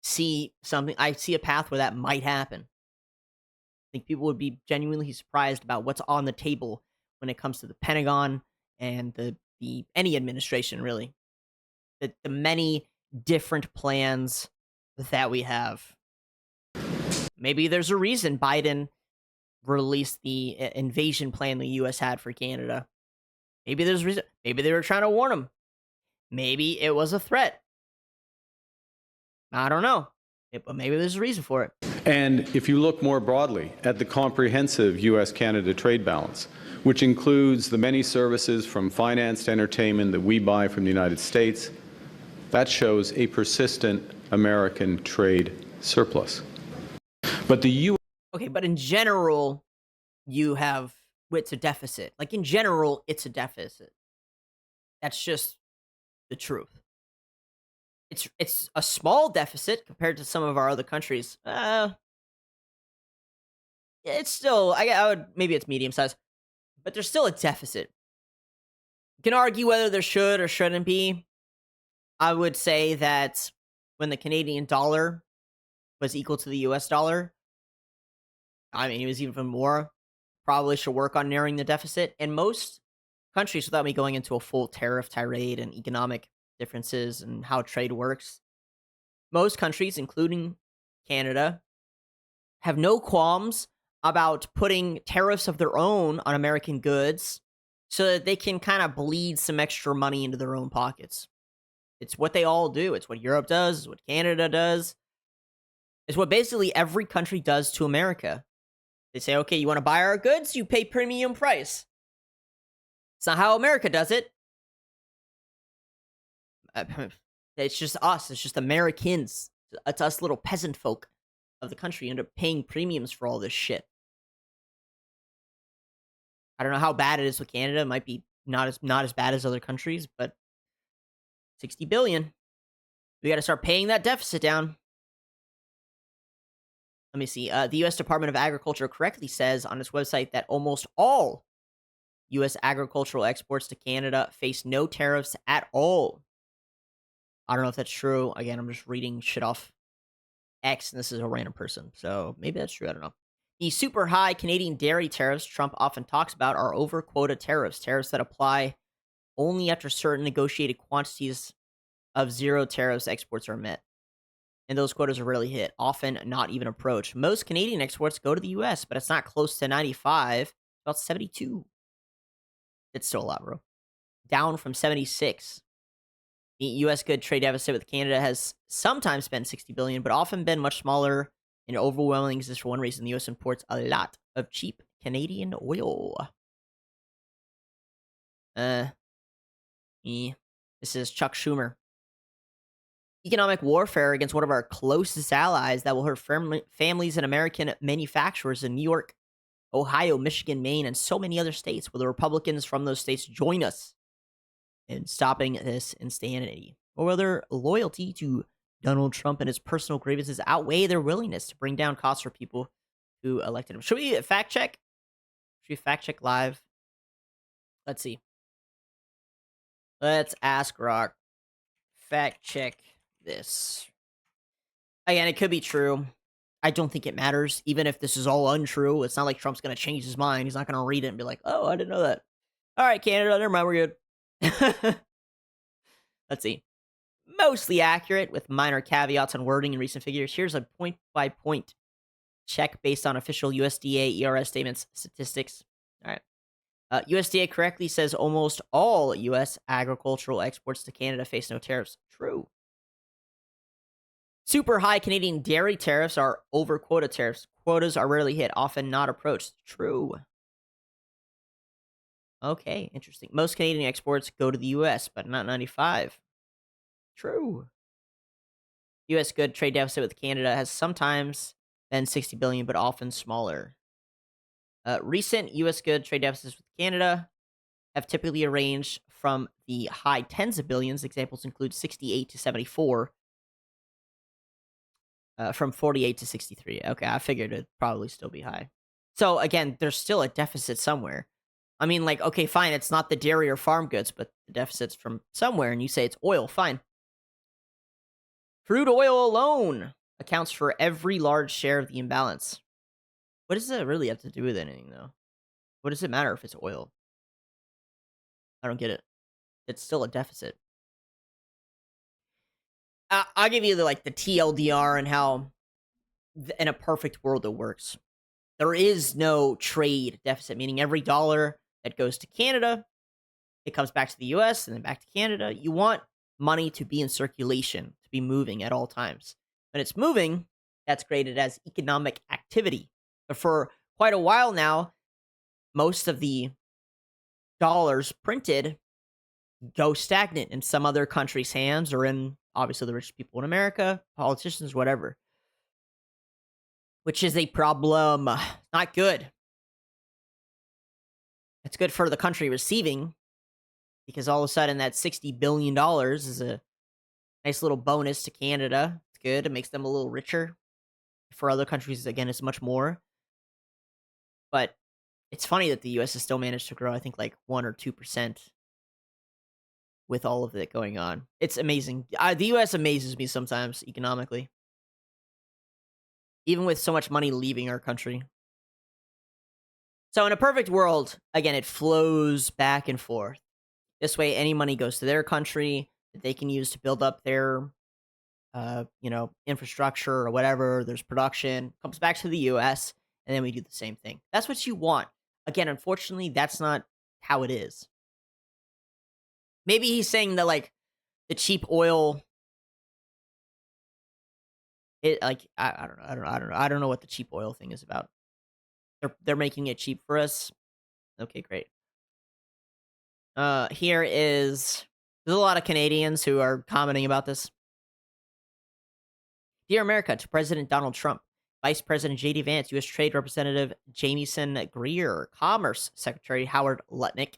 see something. I see a path where that might happen. I think people would be genuinely surprised about what's on the table when it comes to the Pentagon and the any administration, really. The many different plans that we have. Maybe there's a reason Biden released the invasion plan the U.S. had for Canada. Maybe there's a reason. Maybe they were trying to warn them. Maybe it was a threat. I don't know. But maybe there's a reason for it. And if you look more broadly at the comprehensive U.S.-Canada trade balance, which includes the many services from finance to entertainment that we buy from the United States, that shows a persistent American trade surplus. But the U.S. Okay, but in general, it's a deficit. In general, it's a deficit. That's just the truth. It's a small deficit compared to some of our other countries. It's still, I would, maybe it's medium size, but there's still a deficit. You can argue whether there should or shouldn't be. I would say that when the Canadian dollar was equal to the US dollar, it was even more, probably should work on narrowing the deficit. And most countries, without me going into a full tariff tirade and economic differences and how trade works, most countries, including Canada, have no qualms about putting tariffs of their own on American goods so that they can kind of bleed some extra money into their own pockets. It's what they all do. It's what Europe does. It's what Canada does. It's what basically every country does to America. They say, okay, you want to buy our goods? You pay premium price. It's not how America does it. It's just us. It's just Americans. It's us little peasant folk of the country end up paying premiums for all this shit. I don't know how bad it is with Canada. It might be not as bad as other countries, but 60 billion. We got to start paying that deficit down. Let me see. The U.S. Department of Agriculture correctly says on its website that almost all U.S. agricultural exports to Canada face no tariffs at all. I don't know if that's true. Again, I'm just reading shit off X, and this is a random person, so maybe that's true. I don't know. The super high Canadian dairy tariffs Trump often talks about are over quota tariffs, tariffs that apply only after certain negotiated quantities of zero tariffs exports are met. And those quotas are rarely hit, often not even approached. Most Canadian exports go to the U.S., but it's not close to 95, about 72. It's still a lot, bro. Down from 76. The U.S. good trade deficit with Canada has sometimes been $60 billion, but often been much smaller and overwhelming. This is for one reason. The U.S. imports a lot of cheap Canadian oil. This is Chuck Schumer. Economic warfare against one of our closest allies that will hurt families and American manufacturers in New York, Ohio, Michigan, Maine, and so many other states. Will the Republicans from those states join us in stopping this insanity? Or will their loyalty to Donald Trump and his personal grievances outweigh their willingness to bring down costs for people who elected him? Should we fact check? Should we fact check live? Let's see. Let's ask Rock. Fact check this. Again, it could be true. I don't think it matters. Even if this is all untrue, it's not like Trump's going to change his mind. He's not going to read it and be like, oh, I didn't know that. All right, Canada, never mind, we're good. Let's see. Mostly accurate with minor caveats on wording and recent figures. Here's a point-by-point check based on official USDA ERS statements statistics. All right. USDA correctly says almost all U.S. agricultural exports to Canada face no tariffs. True. Super high Canadian dairy tariffs are over quota tariffs. Quotas are rarely hit, often not approached. True. Okay, interesting. Most Canadian exports go to the U.S., but not 95. True. U.S. good trade deficit with Canada has sometimes been 60 billion, but often smaller. Recent U.S. good trade deficits with Canada have typically ranged from the high tens of billions. Examples include 68 to 74. From 48 to 63. Okay, I figured it'd probably still be high. So again, there's still a deficit somewhere. I mean, like, okay, fine, it's not the dairy or farm goods, but the deficit's from somewhere, and you say it's oil, fine. Crude oil alone accounts for every large share of the imbalance. What does that really have to do with anything, though? What does it matter if it's oil? I don't get it. It's still a deficit. I'll give you the TLDR and how in a perfect world it works. There is no trade deficit, meaning every dollar that goes to Canada, it comes back to the US and then back to Canada. You want money to be in circulation, to be moving at all times. When it's moving, that's graded as economic activity. But for quite a while now, most of the dollars printed go stagnant in some other country's hands or in, obviously, the rich people in America, politicians, whatever. Which is a problem. Not good. It's good for the country receiving, because all of a sudden that $60 billion is a nice little bonus to Canada. It's good. It makes them a little richer. For other countries, again, it's much more. But it's funny that the U.S. has still managed to grow, I think, 1 or 2% with all of it going on. It's amazing. The U.S. amazes me sometimes economically. Even with so much money leaving our country. So in a perfect world, again, it flows back and forth. This way, any money goes to their country that they can use to build up their, infrastructure or whatever. There's production, comes back to the U.S., and then we do the same thing. That's what you want. Again, unfortunately, that's not how it is. Maybe he's saying that, the cheap oil I don't know what the cheap oil thing is about. They're making it cheap for us. Okay, great. There's a lot of Canadians who are commenting about this. Dear America, to President Donald Trump, Vice President J.D. Vance, U.S. Trade Representative Jamieson Greer, Commerce Secretary Howard Lutnick,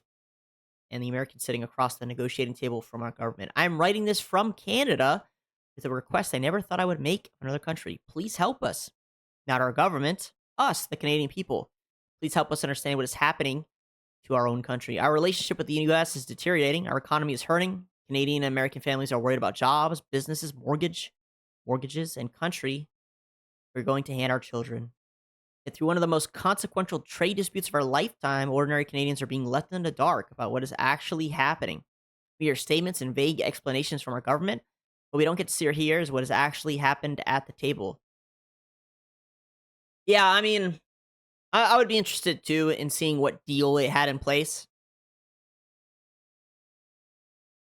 and the Americans sitting across the negotiating table from our government. I'm writing this from Canada with a request I never thought I would make of another country. Please help us. Not our government, us, the Canadian people. Please help us understand what is happening to our own country. Our relationship with the U.S. is deteriorating. Our economy is hurting. Canadian and American families are worried about jobs, businesses, mortgages, and country we're going to hand our children. Yet through one of the most consequential trade disputes of our lifetime, ordinary Canadians are being left in the dark about what is actually happening. We hear statements and vague explanations from our government, but we don't get to see or hear is what has actually happened at the table. Yeah, I mean, I would be interested, too, in seeing what deal it had in place.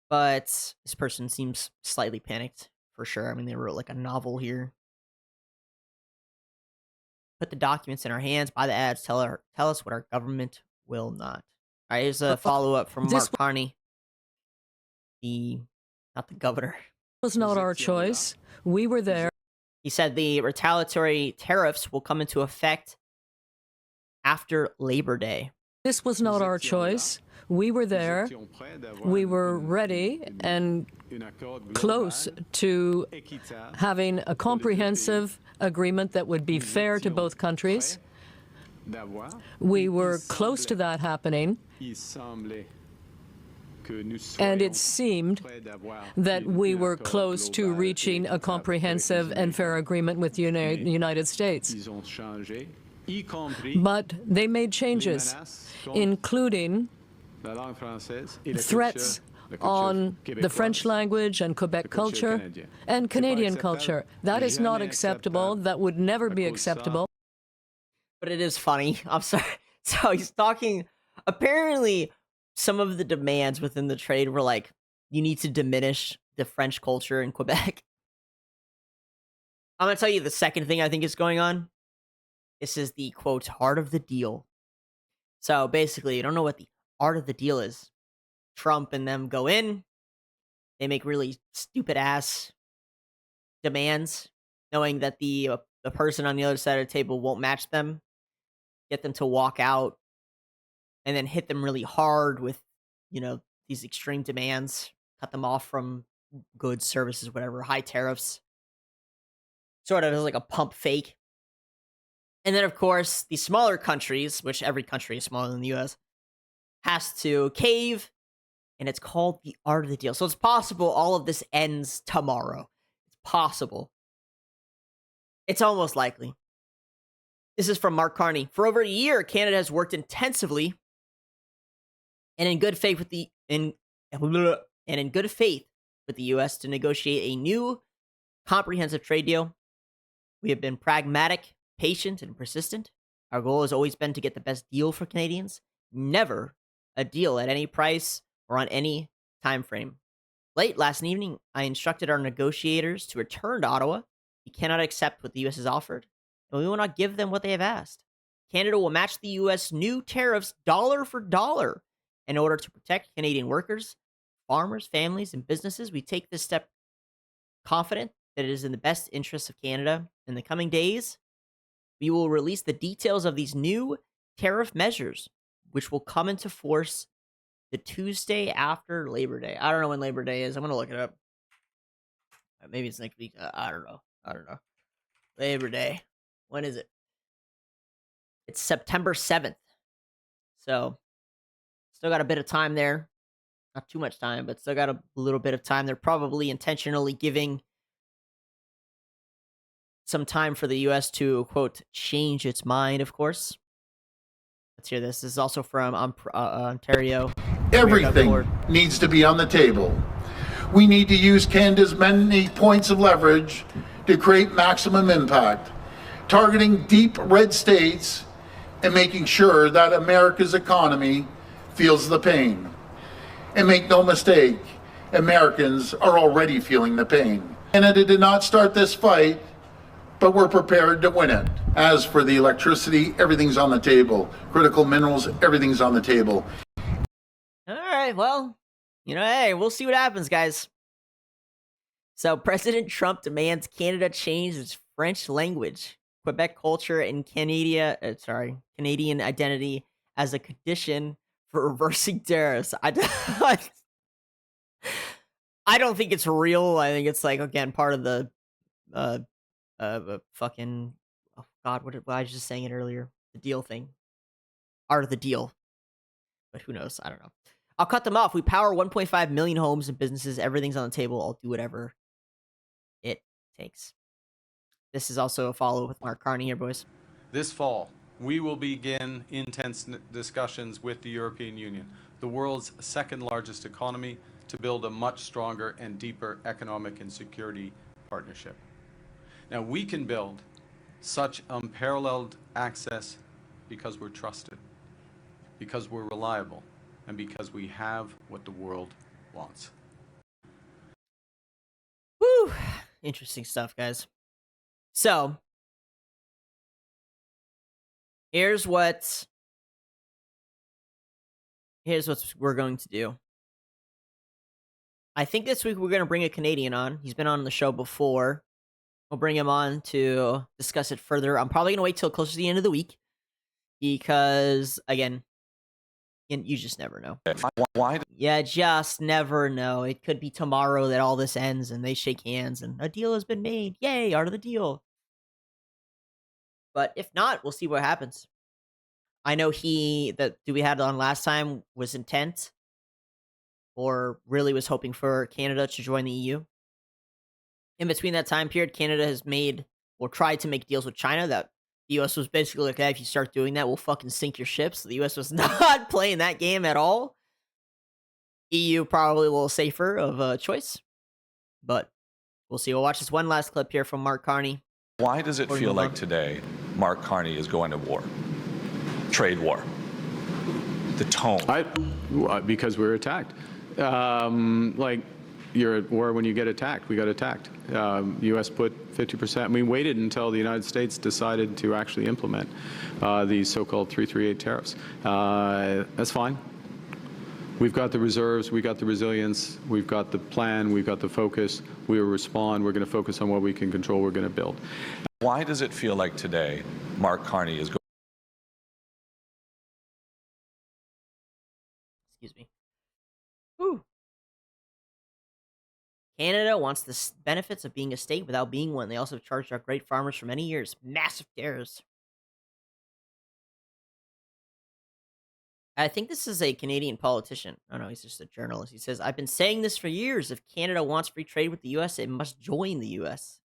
But this person seems slightly panicked, for sure. I mean, they wrote like a novel here. Put the documents in our hands, buy the ads, tell us what our government will not. All right, here's a follow-up from Mark Carney. Not the governor. Was not our choice. We were there. He said the retaliatory tariffs will come into effect after Labor Day. This was not our choice. We were there. We were ready and close to having a comprehensive agreement that would be fair to both countries. We were close to that happening. And it seemed that we were close to reaching a comprehensive and fair agreement with the United States. But they made changes, including threats on the French language and Quebec culture and Canadian culture. That is not acceptable. That would never be acceptable. But it is funny. I'm sorry. So he's talking, apparently some of the demands within the trade were like, you need to diminish the French culture in Quebec. I'm going to tell you the second thing I think is going on. This is the, quote, heart of the deal. So basically, you don't know what the art of the deal is. Trump and them go in. They make really stupid-ass demands, knowing that the person on the other side of the table won't match them. Get them to walk out. And then hit them really hard with, these extreme demands. Cut them off from goods, services, whatever, high tariffs. Sort of as like a pump fake. And then, of course, the smaller countries, which every country is smaller than the U.S., has to cave, and it's called the art of the deal. So it's possible all of this ends tomorrow. It's possible. It's almost likely. This is from Mark Carney. For over a year, Canada has worked intensively and in good faith with the U.S. to negotiate a new comprehensive trade deal. We have been pragmatic, patient, and persistent. Our goal has always been to get the best deal for Canadians, never a deal at any price or on any time frame. Late last evening, I instructed our negotiators to return to Ottawa. We cannot accept what the U.S. has offered, and we will not give them what they have asked. Canada will match the U.S. new tariffs dollar for dollar in order to protect Canadian workers, farmers, families, and businesses. We take this step confident that it is in the best interests of Canada. In the coming days, we will release the details of these new tariff measures, which will come into force the Tuesday after Labor Day. I don't know when Labor Day is. I'm going to look it up. Maybe it's next week. I don't know. Labor Day. When is it? It's September 7th. So, still got a bit of time there. Not too much time, but still got a little bit of time. They're probably intentionally giving some time for the U.S. to, quote, change its mind, of course. Let's hear this. This is also from Ontario. Everything needs to be on the table. We need to use Canada's many points of leverage to create maximum impact, targeting deep red states and making sure that America's economy feels the pain. And make no mistake, Americans are already feeling the pain. Canada did not start this fight but we're prepared to win it. As for the electricity, everything's on the table. Critical minerals, everything's on the table. All right, well, hey, we'll see what happens, guys. So, President Trump demands Canada change its French language, Quebec culture, and Canadian identity as a condition for reversing tariffs. I don't think it's real. I think it's again part of the fucking, oh god, what I was just saying it earlier, the deal thing, art of the deal. But who knows? I don't know. I'll cut them off. We power 1.5 million homes and businesses. Everything's on the table. I'll do whatever it takes. This is also a follow with Mark Carney here, boys. This fall, we will begin intense discussions with the European Union, the world's second largest economy, to build a much stronger and deeper economic and security partnership. Now, we can build such unparalleled access because we're trusted, because we're reliable, and because we have what the world wants. Woo! Interesting stuff, guys. So, here's what we're going to do. I think this week we're going to bring a Canadian on. He's been on the show before. We'll bring him on to discuss it further. I'm probably going to wait till closer to the end of the week because, again, you just never know. Why? Yeah, just never know. It could be tomorrow that all this ends and they shake hands and a deal has been made. Yay, art of the deal. But if not, we'll see what happens. I know that we had on last time was intent or really was hoping for Canada to join the EU. In between that time period, Canada has made or tried to make deals with China that the U.S. was basically like, hey, if you start doing that, we'll fucking sink your ships. The U.S. was not playing that game at all. EU probably a little safer of a choice, but we'll see. We'll watch this one last clip here from Mark Carney. Why does it feel like today Mark Carney is going to war? Trade war. The tone. Because we're attacked. You're at war when you get attacked. We got attacked. U.S. put 50%. We waited until the United States decided to actually implement these so-called 338 tariffs. That's fine. We've got the reserves. We got the resilience. We've got the plan. We've got the focus. We will respond. We're going to focus on what we can control. We're going to build. Why does it feel like today Mark Carney is going? Excuse me. Whew. Canada wants the benefits of being a state without being one. They also have charged our great farmers for many years. Massive tariffs. I think this is a Canadian politician. Oh, no, he's just a journalist. He says, I've been saying this for years. If Canada wants free trade with the U.S., it must join the U.S.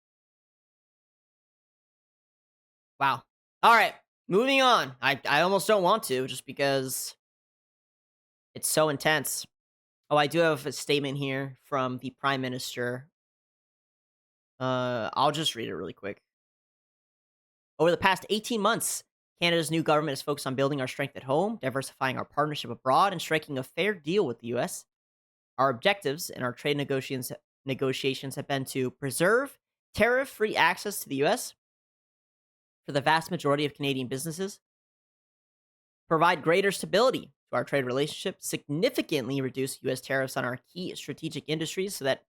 Wow. All right. Moving on. I almost don't want to just because it's so intense. Oh, I do have a statement here from the Prime Minister. I'll just read it really quick. Over the past 18 months, Canada's new government is focused on building our strength at home, diversifying our partnership abroad, and striking a fair deal with the U.S. Our objectives in our trade negotiations have been to preserve tariff-free access to the U.S. for the vast majority of Canadian businesses, provide greater stability to our trade relationship, significantly reduce U.S. tariffs on our key strategic industries so that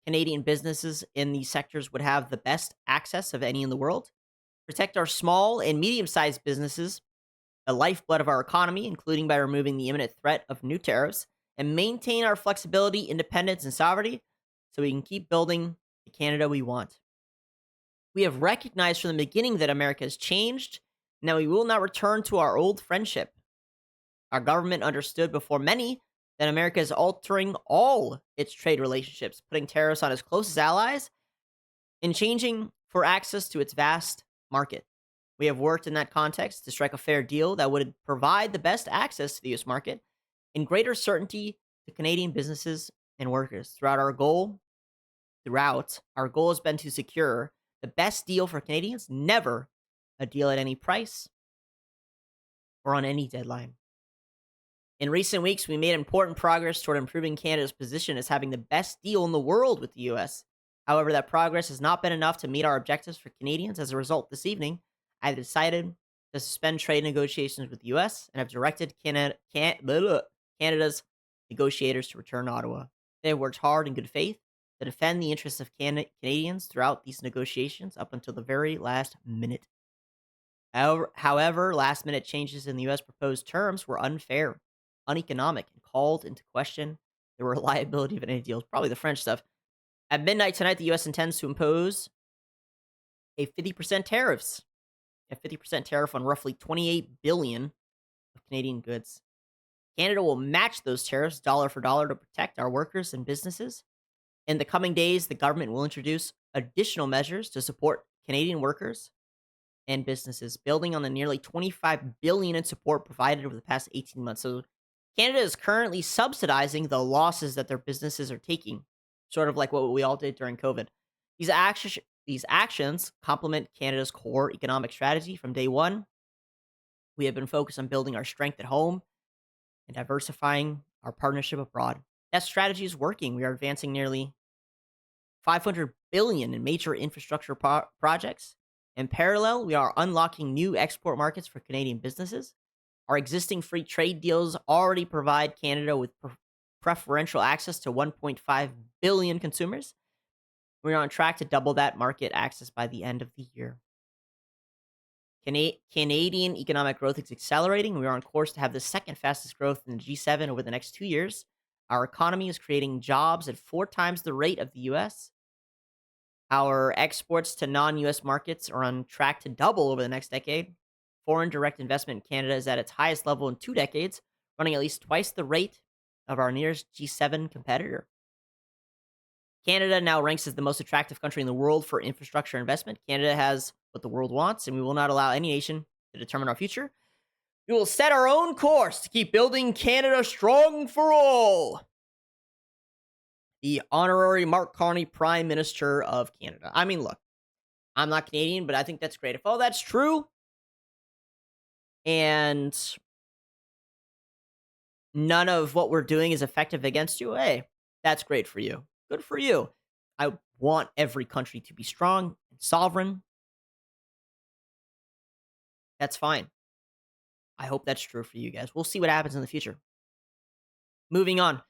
Canadian businesses in these sectors would have the best access of any in the world, protect our small and medium-sized businesses, the lifeblood of our economy, including by removing the imminent threat of new tariffs, and maintain our flexibility, independence, and sovereignty so we can keep building the Canada we want. We have recognized from the beginning that America has changed, and that we will not return to our old friendship. Our government understood before many that America is altering all its trade relationships, putting tariffs on its closest allies, and changing for access to its vast market. We have worked in that context to strike a fair deal that would provide the best access to the U.S. market and greater certainty to Canadian businesses and workers. Throughout, our goal has been to secure the best deal for Canadians, never a deal at any price or on any deadline. In recent weeks, we made important progress toward improving Canada's position as having the best deal in the world with the U.S. However, that progress has not been enough to meet our objectives for Canadians. As a result, this evening, I decided to suspend trade negotiations with the U.S. and have directed Canada's negotiators to return to Ottawa. They have worked hard in good faith to defend the interests of Canadians throughout these negotiations up until the very last minute. However, last-minute changes in the U.S. proposed terms were unfair, uneconomic, and called into question the reliability of any deals. Probably the French stuff. At midnight tonight, the U.S. intends to impose a 50% tariffs, a 50% tariff on roughly $28 billion of Canadian goods. Canada will match those tariffs dollar for dollar to protect our workers and businesses. In the coming days, the government will introduce additional measures to support Canadian workers and businesses, building on the nearly $25 billion in support provided over the past 18 months. So Canada is currently subsidizing the losses that their businesses are taking, sort of like what we all did during COVID. These actions complement Canada's core economic strategy. From day one, we have been focused on building our strength at home and diversifying our partnership abroad. That strategy is working. We are advancing nearly $500 billion in major infrastructure projects. In parallel, we are unlocking new export markets for Canadian businesses. Our existing free trade deals already provide Canada with preferential access to 1.5 billion consumers. We're on track to double that market access by the end of the year. Canadian economic growth is accelerating. We are on course to have the second fastest growth in the G7 over the next 2 years. Our economy is creating jobs at 4 times the rate of the U.S. Our exports to non-U.S. markets are on track to double over the next decade. Foreign direct investment in Canada is at its highest level in 2 decades, running at least twice the rate of our nearest G7 competitor. Canada now ranks as the most attractive country in the world for infrastructure investment. Canada has what the world wants, and we will not allow any nation to determine our future. We will set our own course to keep building Canada strong for all. The honorary Mark Carney, Prime Minister of Canada. I mean, look, I'm not Canadian, but I think that's great. If all that's true, and none of what we're doing is effective against you, hey, that's great for you. Good for you. I want every country to be strong and sovereign. That's fine. I hope that's true for you guys. We'll see what happens in the future. Moving on.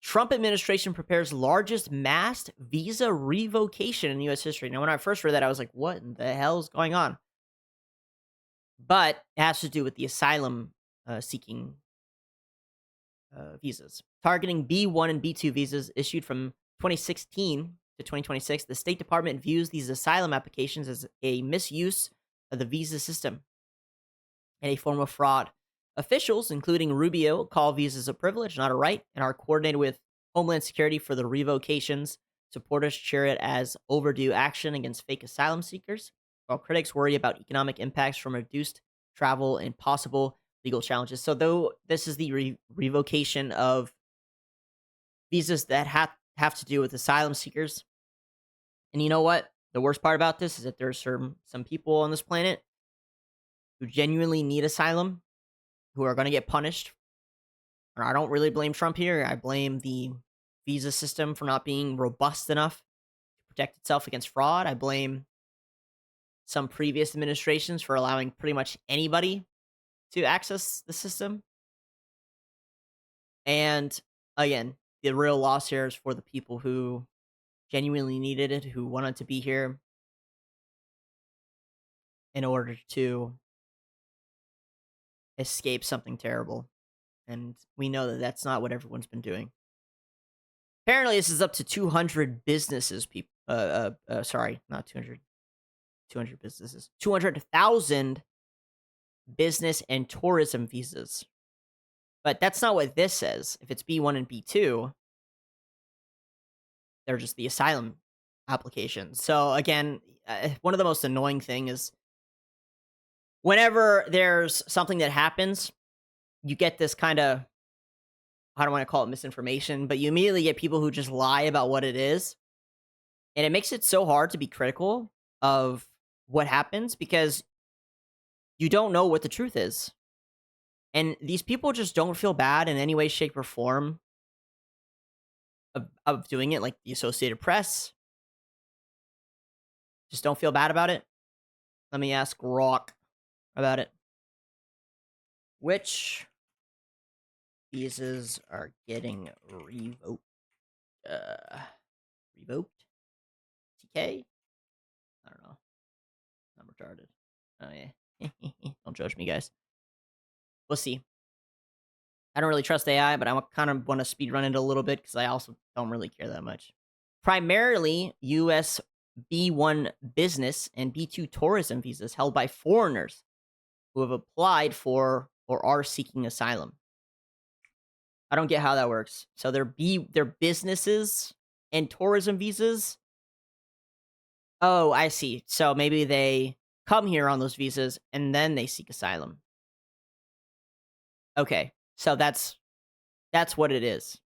Trump administration prepares largest mass visa revocation in U.S. history. Now, when I first read that, I was like, what in the hell is going on? But it has to do with the asylum seeking visas. Targeting B1 and B2 visas issued from 2016 to 2026, the State Department views these asylum applications as a misuse of the visa system and a form of fraud. Officials, including Rubio, call visas a privilege, not a right, and are coordinated with Homeland Security for the revocations. Supporters cheer it as overdue action against fake asylum seekers, while critics worry about economic impacts from reduced travel and possible legal challenges. So though this is the revocation of visas that have to do with asylum seekers, and you know what? The worst part about this is that there's some people on this planet who genuinely need asylum, who are going to get punished. And I don't really blame Trump here. I blame the visa system for not being robust enough to protect itself against fraud. I blame some previous administrations for allowing pretty much anybody to access the system. And again, the real loss here is for the people who genuinely needed it, who wanted to be here in order to escape something terrible. And we know that that's not what everyone's been doing. Apparently, this is up to 200 businesses. Sorry, not 200. 200 businesses. 200,000 business and tourism visas. But that's not what this says. If it's B1 and B2, they're just the asylum applications. So again, one of the most annoying thing is whenever there's something that happens, you get this kind of, I don't want to call it misinformation, but you immediately get people who just lie about what it is. And it makes it so hard to be critical of what happens because you don't know what the truth is. And these people just don't feel bad in any way, shape, or form of doing it, like the Associated Press, Just don't feel bad about it? Let me ask Rock about it. Which visas are getting revoked? Revoked? TK? I don't know. I'm retarded. Oh, yeah. Don't judge me, guys. We'll see. I don't really trust AI, but I kind of want to speedrun it a little bit because I also don't really care that much. Primarily, U.S. B1 business and B2 tourism visas held by foreigners who have applied for or are seeking asylum. I don't get how that works. So their businesses and tourism visas. Oh, I see. So maybe they come here on those visas and then they seek asylum. Okay, so that's what it is.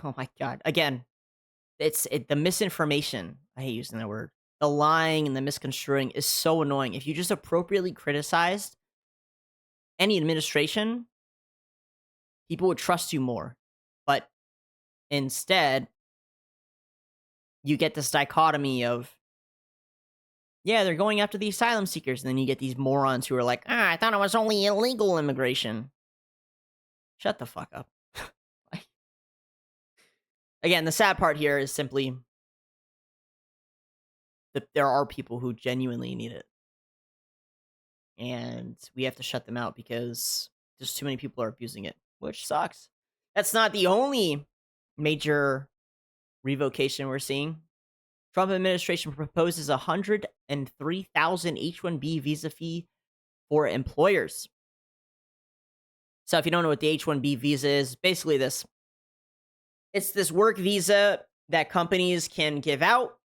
Oh my god! Again, the misinformation. I hate using that word. The lying and the misconstruing is so annoying. If you just appropriately criticized any administration, people would trust you more. But instead, you get this dichotomy of, yeah, they're going after the asylum seekers, and then you get these morons who are like, I thought it was only illegal immigration. Shut the fuck up. Again, the sad part here is simply that there are people who genuinely need it. And we have to shut them out because just too many people are abusing it, which sucks. That's not the only major revocation we're seeing. Trump administration proposes a $103,000 H-1B visa fee for employers. So if you don't know what the H-1B visa is, basically this. It's this work visa that companies can give out,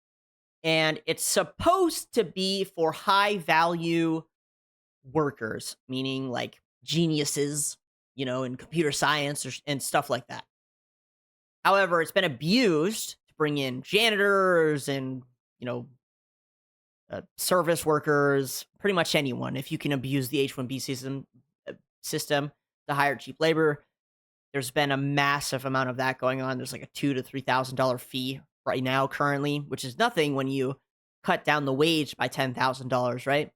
and it's supposed to be for high-value workers, meaning like geniuses, in computer science and stuff like that. However, it's been abused to bring in janitors and, service workers, pretty much anyone. If you can abuse the H-1B system to hire cheap labor, there's been a massive amount of that going on. There's like a $2,000 to $3,000 fee right now currently, which is nothing when you cut down the wage by $10,000, right?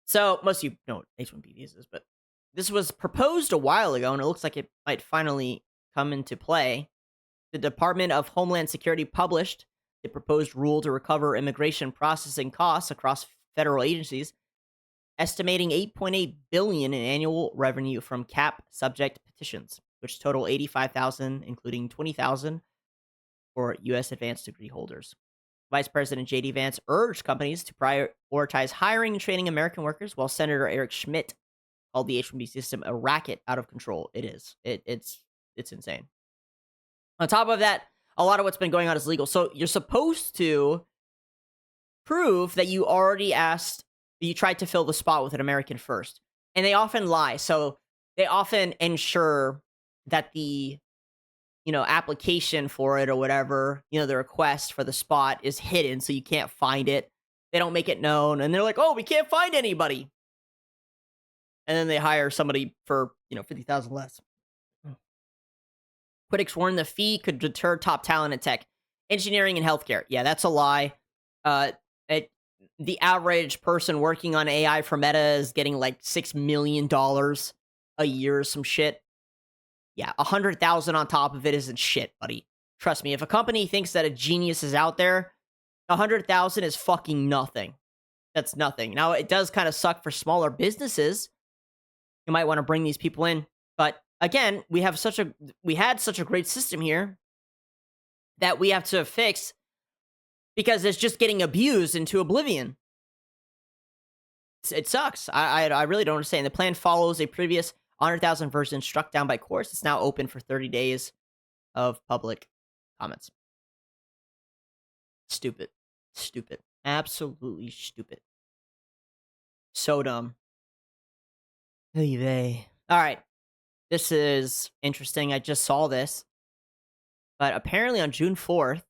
So most of you know H-1B visas, but this was proposed a while ago, and it looks like it might finally come into play. The Department of Homeland Security published the proposed rule to recover immigration processing costs across federal agencies, estimating $8.8 billion in annual revenue from cap subject petitions, which total 85,000, including 20,000 for U.S. advanced degree holders. Vice President J.D. Vance urged companies to prioritize hiring and training American workers, while Senator Eric Schmidt called the H-1B system a racket out of control. It is. It's insane. On top of that, a lot of what's been going on is legal. So you're supposed to prove that you already you tried to fill the spot with an American first. And they often lie. So they often ensure that the, application for it or whatever, the request for the spot is hidden so you can't find it. They don't make it known. And they're like, oh, we can't find anybody. And then they hire somebody for, 50,000 less. Critics warn the fee could deter top talent in tech, engineering, and healthcare. Yeah, that's a lie. The average person working on AI for Meta is getting like $6 million a year or some shit. Yeah, 100,000 on top of it isn't shit, buddy. Trust me, if a company thinks that a genius is out there, 100,000 is fucking nothing. That's nothing. Now, it does kind of suck for smaller businesses. You might want to bring these people in, but again, we had such a great system here that we have to fix because it's just getting abused into oblivion. It sucks. I really don't understand. The plan follows a previous 100,000 version struck down by courts. It's now open for 30 days of public comments. Stupid. Absolutely stupid. So dumb. Hey, vey. All right. This is interesting. I just saw this. But apparently on June 4th,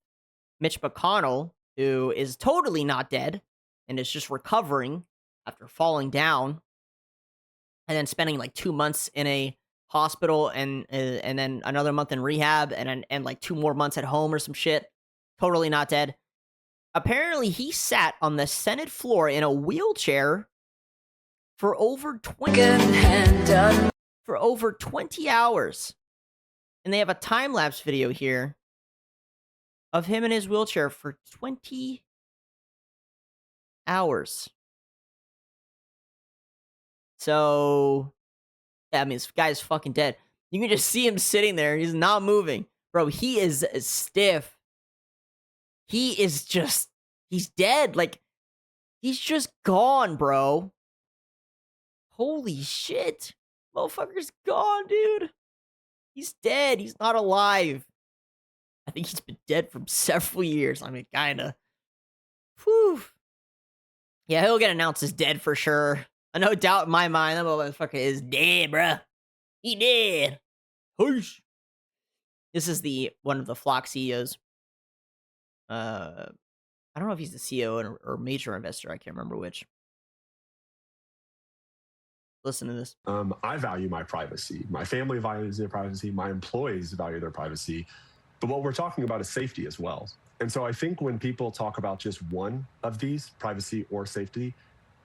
Mitch McConnell, who is totally not dead and is just recovering after falling down and then spending like 2 months in a hospital and then another month in rehab and like 2 more months at home or some shit. Totally not dead. Apparently, he sat on the Senate floor in a wheelchair for over 20 hours. And they have a time-lapse video here of him in his wheelchair for 20 hours. So, yeah, I mean, this guy's fucking dead. You can just see him sitting there. He's not moving. Bro, he is stiff. He is just, he's dead. Like, he's just gone, bro. Holy shit. Motherfucker's gone, dude. He's dead. He's not alive. I think he's been dead for several years. I mean, kinda. Whew. Yeah, he'll get announced as dead for sure. No doubt in my mind, that motherfucker is dead, bruh. He dead. Hush. This is one of the Flock CEOs. I don't know if he's the CEO or major investor. I can't remember which. Listen to this. I value my privacy. My family values their privacy. My employees value their privacy. But what we're talking about is safety as well. And so I think when people talk about just one of these, privacy or safety,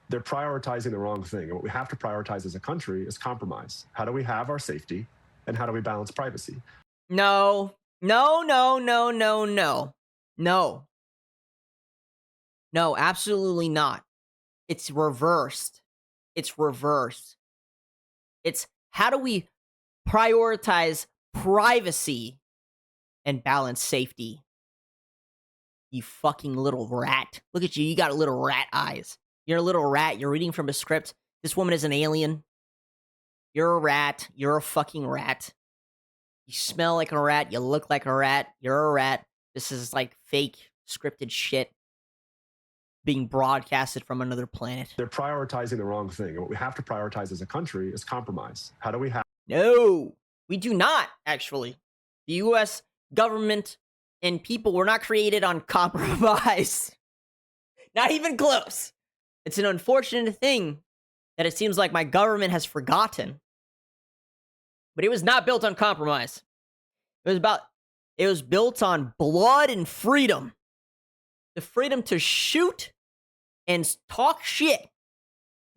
they're prioritizing the wrong thing. And what we have to prioritize as a country is compromise. How do we have our safety and how do we balance privacy? No, absolutely not. It's reversed. It's how do we prioritize privacy and balance safety? You fucking little rat. Look at you. You got little rat eyes. You're a little rat. You're reading from a script. This woman is an alien. You're a rat. You're a fucking rat. You smell like a rat. You look like a rat. You're a rat. This is like fake scripted shit being broadcasted from another planet. They're prioritizing the wrong thing. And what we have to prioritize as a country is compromise. How do we have... No, we do not, actually. The U.S. government and people were not created on compromise. Not even close. It's an unfortunate thing that it seems like my government has forgotten. But it was not built on compromise. It was built on blood and freedom. The freedom to shoot and talk shit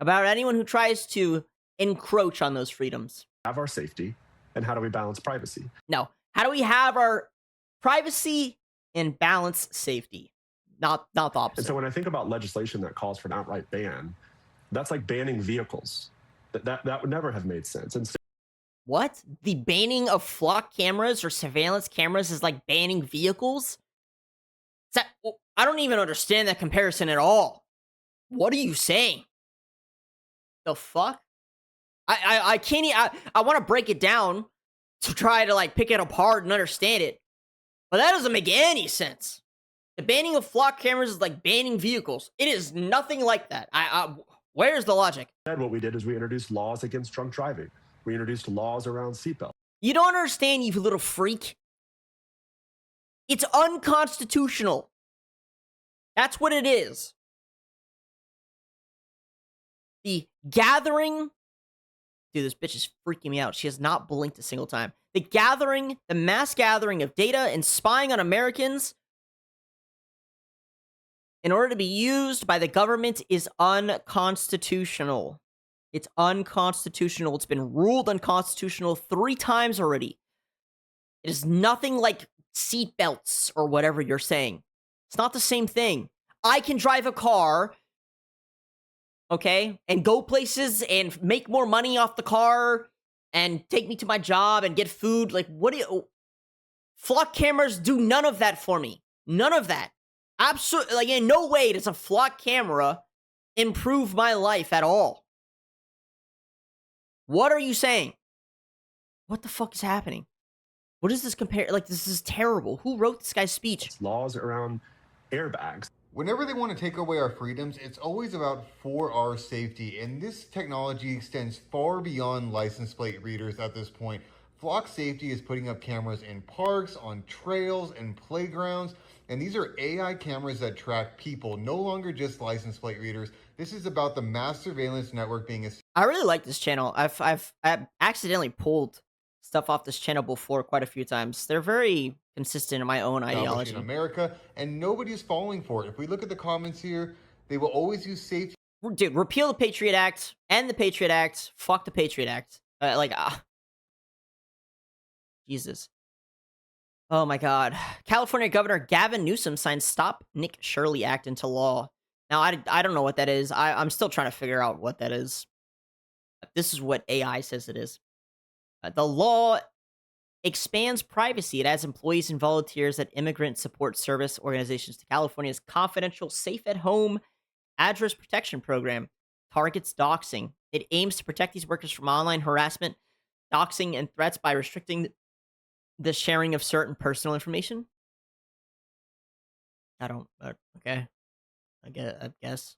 about anyone who tries to encroach on those freedoms. Have our safety, and how do we balance privacy? No. How do we have our privacy and balance safety? Not the opposite. And so when I think about legislation that calls for an outright ban, that's like banning vehicles. That would never have made sense. And what? The banning of flock cameras or surveillance cameras is like banning vehicles? I don't even understand that comparison at all. What are you saying? The fuck? I can't. I want to break it down to try to like pick it apart and understand it, but that doesn't make any sense. The banning of flock cameras is like banning vehicles. It is nothing like that. Where's the logic? What we did is we introduced laws against drunk driving. We introduced laws around seatbelts. You don't understand, you little freak. It's unconstitutional. That's what it is. The gathering... Dude, this bitch is freaking me out. She has not blinked a single time. The mass gathering of data and spying on Americans in order to be used by the government is unconstitutional. It's unconstitutional. It's been ruled unconstitutional 3 times already. It is nothing like seatbelts or whatever you're saying. It's not the same thing. I can drive a car, okay, and go places and make more money off the car and take me to my job and get food. Like, what do you... Flock cameras do none of that for me. None of that. Absolutely. Like, in no way does a flock camera improve my life at all. What are you saying? What the fuck is happening? What does this compare? Like, this is terrible. Who wrote this guy's speech? Laws around airbags. Whenever they want to take away our freedoms, it's always about for our safety. And this technology extends far beyond license plate readers at this point. Flock Safety is putting up cameras in parks, on trails, and playgrounds. And these are AI cameras that track people, no longer just license plate readers. This is about the mass surveillance network being... I really like this channel. I've accidentally pulled stuff off this channel before quite a few times. They're very consistent in my own ideology. In America, and nobody's falling for it. If we look at the comments here, they will always use safety. Dude, repeal the Patriot Act, end the Patriot Act, fuck the Patriot Act. Jesus. Oh my God. California Governor Gavin Newsom signed Stop Nick Shirley Act into law. Now, I don't know what that is. I'm still trying to figure out what that is. This is what AI says it is. The law expands privacy. It adds employees and volunteers at immigrant support service organizations to California's confidential Safe at Home address protection program. Targets doxing. It aims to protect these workers from online harassment, doxing, and threats by restricting the sharing of certain personal information. Okay. I guess.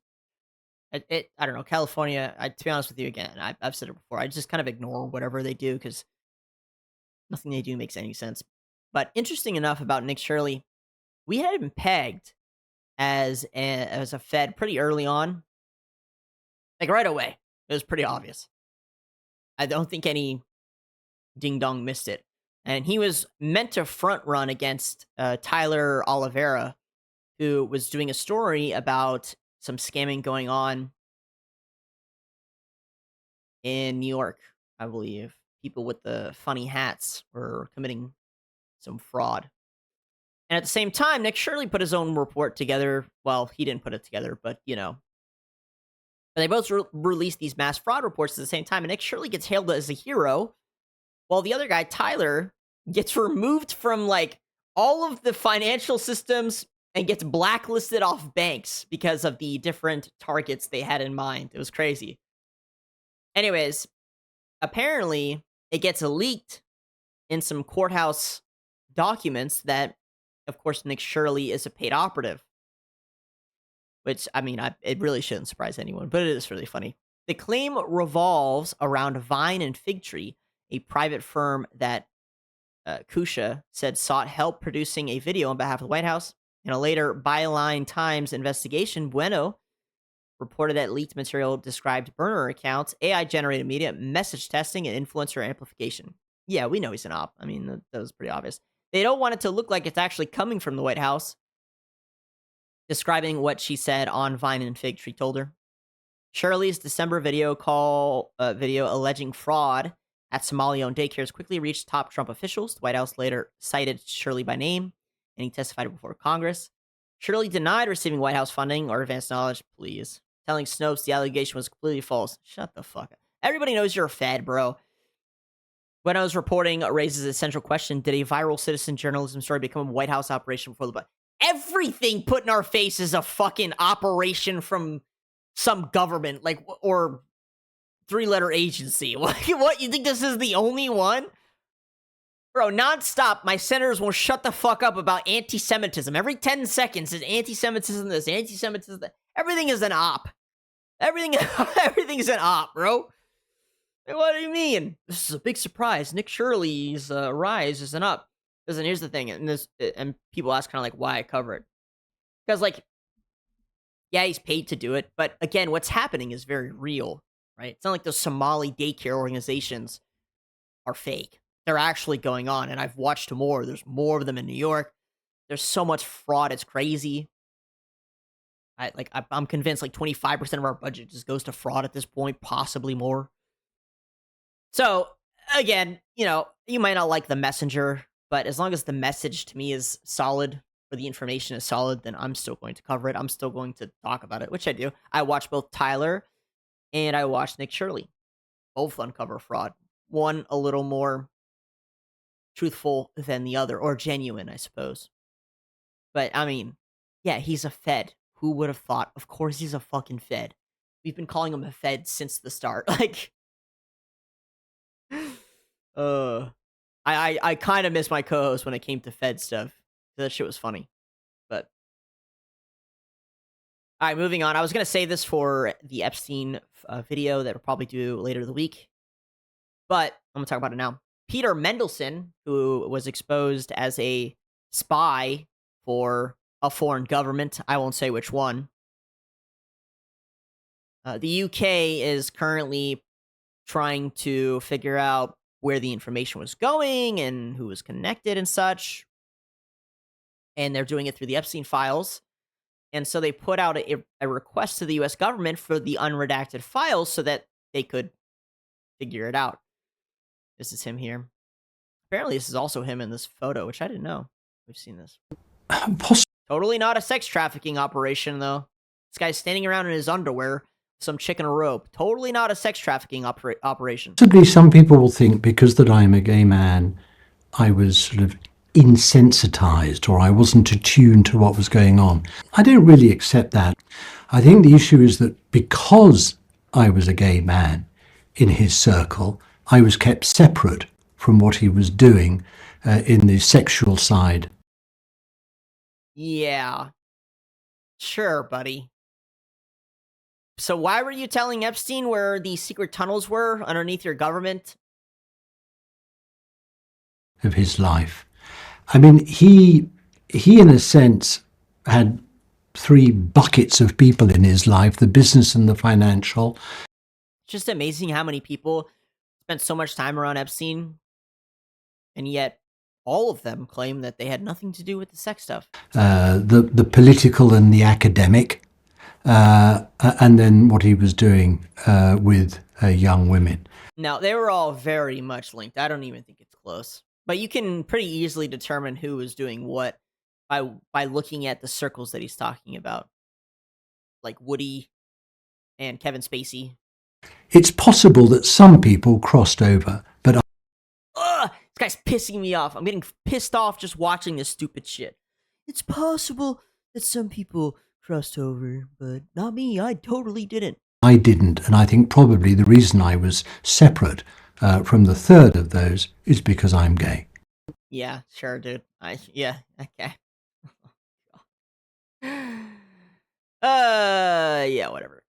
I don't know. California, to be honest with you, again, I've said it before, I just kind of ignore whatever they do because nothing they do makes any sense. But interesting enough about Nick Shirley, we had him pegged as a Fed pretty early on. Like right away. It was pretty obvious. I don't think any ding-dong missed it. And he was meant to front run against Tyler Oliveira, who was doing a story about some scamming going on in New York, I believe. People with the funny hats were committing some fraud. And at the same time, Nick Shirley put his own report together. Well, he didn't put it together, but, you know. They both released these mass fraud reports at the same time, and Nick Shirley gets hailed as a hero, while the other guy, Tyler, gets removed from, like, all of the financial systems and gets blacklisted off banks because of the different targets they had in mind. It was crazy. Anyways, apparently, it gets leaked in some courthouse documents that, of course, Nick Shirley is a paid operative. Which, I mean, it really shouldn't surprise anyone, but it is really funny. The claim revolves around Vine and Figtree, a private firm that Kusha said sought help producing a video on behalf of the White House. In a later Byline Times investigation, Bueno reported that leaked material described burner accounts, AI-generated media, message testing, and influencer amplification. Yeah, we know he's an op. I mean, that was pretty obvious. They don't want it to look like it's actually coming from the White House. Describing what she said on Vine and Figtree told her. Shirley's December video alleging fraud at Somali-owned daycares quickly reached top Trump officials. The White House later cited Shirley by name, and he testified before Congress. Shirley denied receiving White House funding or advance knowledge, please, telling Snopes the allegation was completely false. Shut the fuck up. Everybody knows you're a Fed, bro. When I was reporting raises a central question, did a viral citizen journalism story become a White House operation before the... Everything put in our face is a fucking operation from some government, like, or three-letter agency. What, you think this is the only one? Bro, nonstop, my senators won't shut the fuck up about anti-Semitism. Every 10 seconds is anti-Semitism this, anti-Semitism that. Everything is an op. Everything's an op, bro. What do you mean? This is a big surprise. Nick Shirley's rise is an op. And here's the thing, and people ask kind of like why I cover it. Because, like, yeah, he's paid to do it, but again, what's happening is very real, right? It's not like those Somali daycare organizations are fake. They're actually going on, and I've watched more. There's more of them in New York. There's so much fraud, it's crazy. I'm convinced like 25% of our budget just goes to fraud at this point, possibly more. So, again, you know, you might not like the messenger, but as long as the message to me is solid, or the information is solid, then I'm still going to cover it. I'm still going to talk about it, which I do. I watch both Tyler and I watch Nick Shirley. Both uncover fraud. One a little more truthful than the other, or genuine, I suppose. But, I mean, yeah, he's a Fed. Who would have thought? Of course he's a fucking Fed. We've been calling him a Fed since the start. Like, I kind of miss my co-host when it came to Fed stuff. That shit was funny. But all right, moving on. I was going to say this for the Epstein video that we'll probably do later in the week. But I'm going to talk about it now. Peter Mendelsohn, who was exposed as a spy for a foreign government. I won't say which one. The UK is currently trying to figure out where the information was going and who was connected and such. And they're doing it through the Epstein files. And so they put out a request to the U.S. government for the unredacted files so that they could figure it out. This is him here. Apparently, this is also him in this photo, which I didn't know. We've seen this. Totally not a sex trafficking operation, though. This guy's standing around in his underwear, some chick in a robe. Totally not a sex trafficking operation. Possibly some people will think because that I'm a gay man, I was sort of insensitized or I wasn't attuned to what was going on. I don't really accept that. I think the issue is that because I was a gay man in his circle, I was kept separate from what he was doing in the sexual side. Yeah. Sure, buddy. So why were you telling Epstein where the secret tunnels were underneath your government? Of his life. I mean, he in a sense had 3 buckets of people in his life, the business and the financial. It's just amazing how many people spent so much time around Epstein, and yet all of them claim that they had nothing to do with the sex stuff. The political and the academic, and then what he was doing with young women. Now, they were all very much linked. I don't even think it's close. But you can pretty easily determine who was doing what by looking at the circles that he's talking about. Like Woody and Kevin Spacey. It's possible that some people crossed over, but... Ugh! This guy's pissing me off. I'm getting pissed off just watching this stupid shit. It's possible that some people crossed over, but not me. I totally didn't. I didn't, and I think probably the reason I was separate from the third of those is because I'm gay. Yeah, sure, dude. Yeah, okay. Yeah, whatever.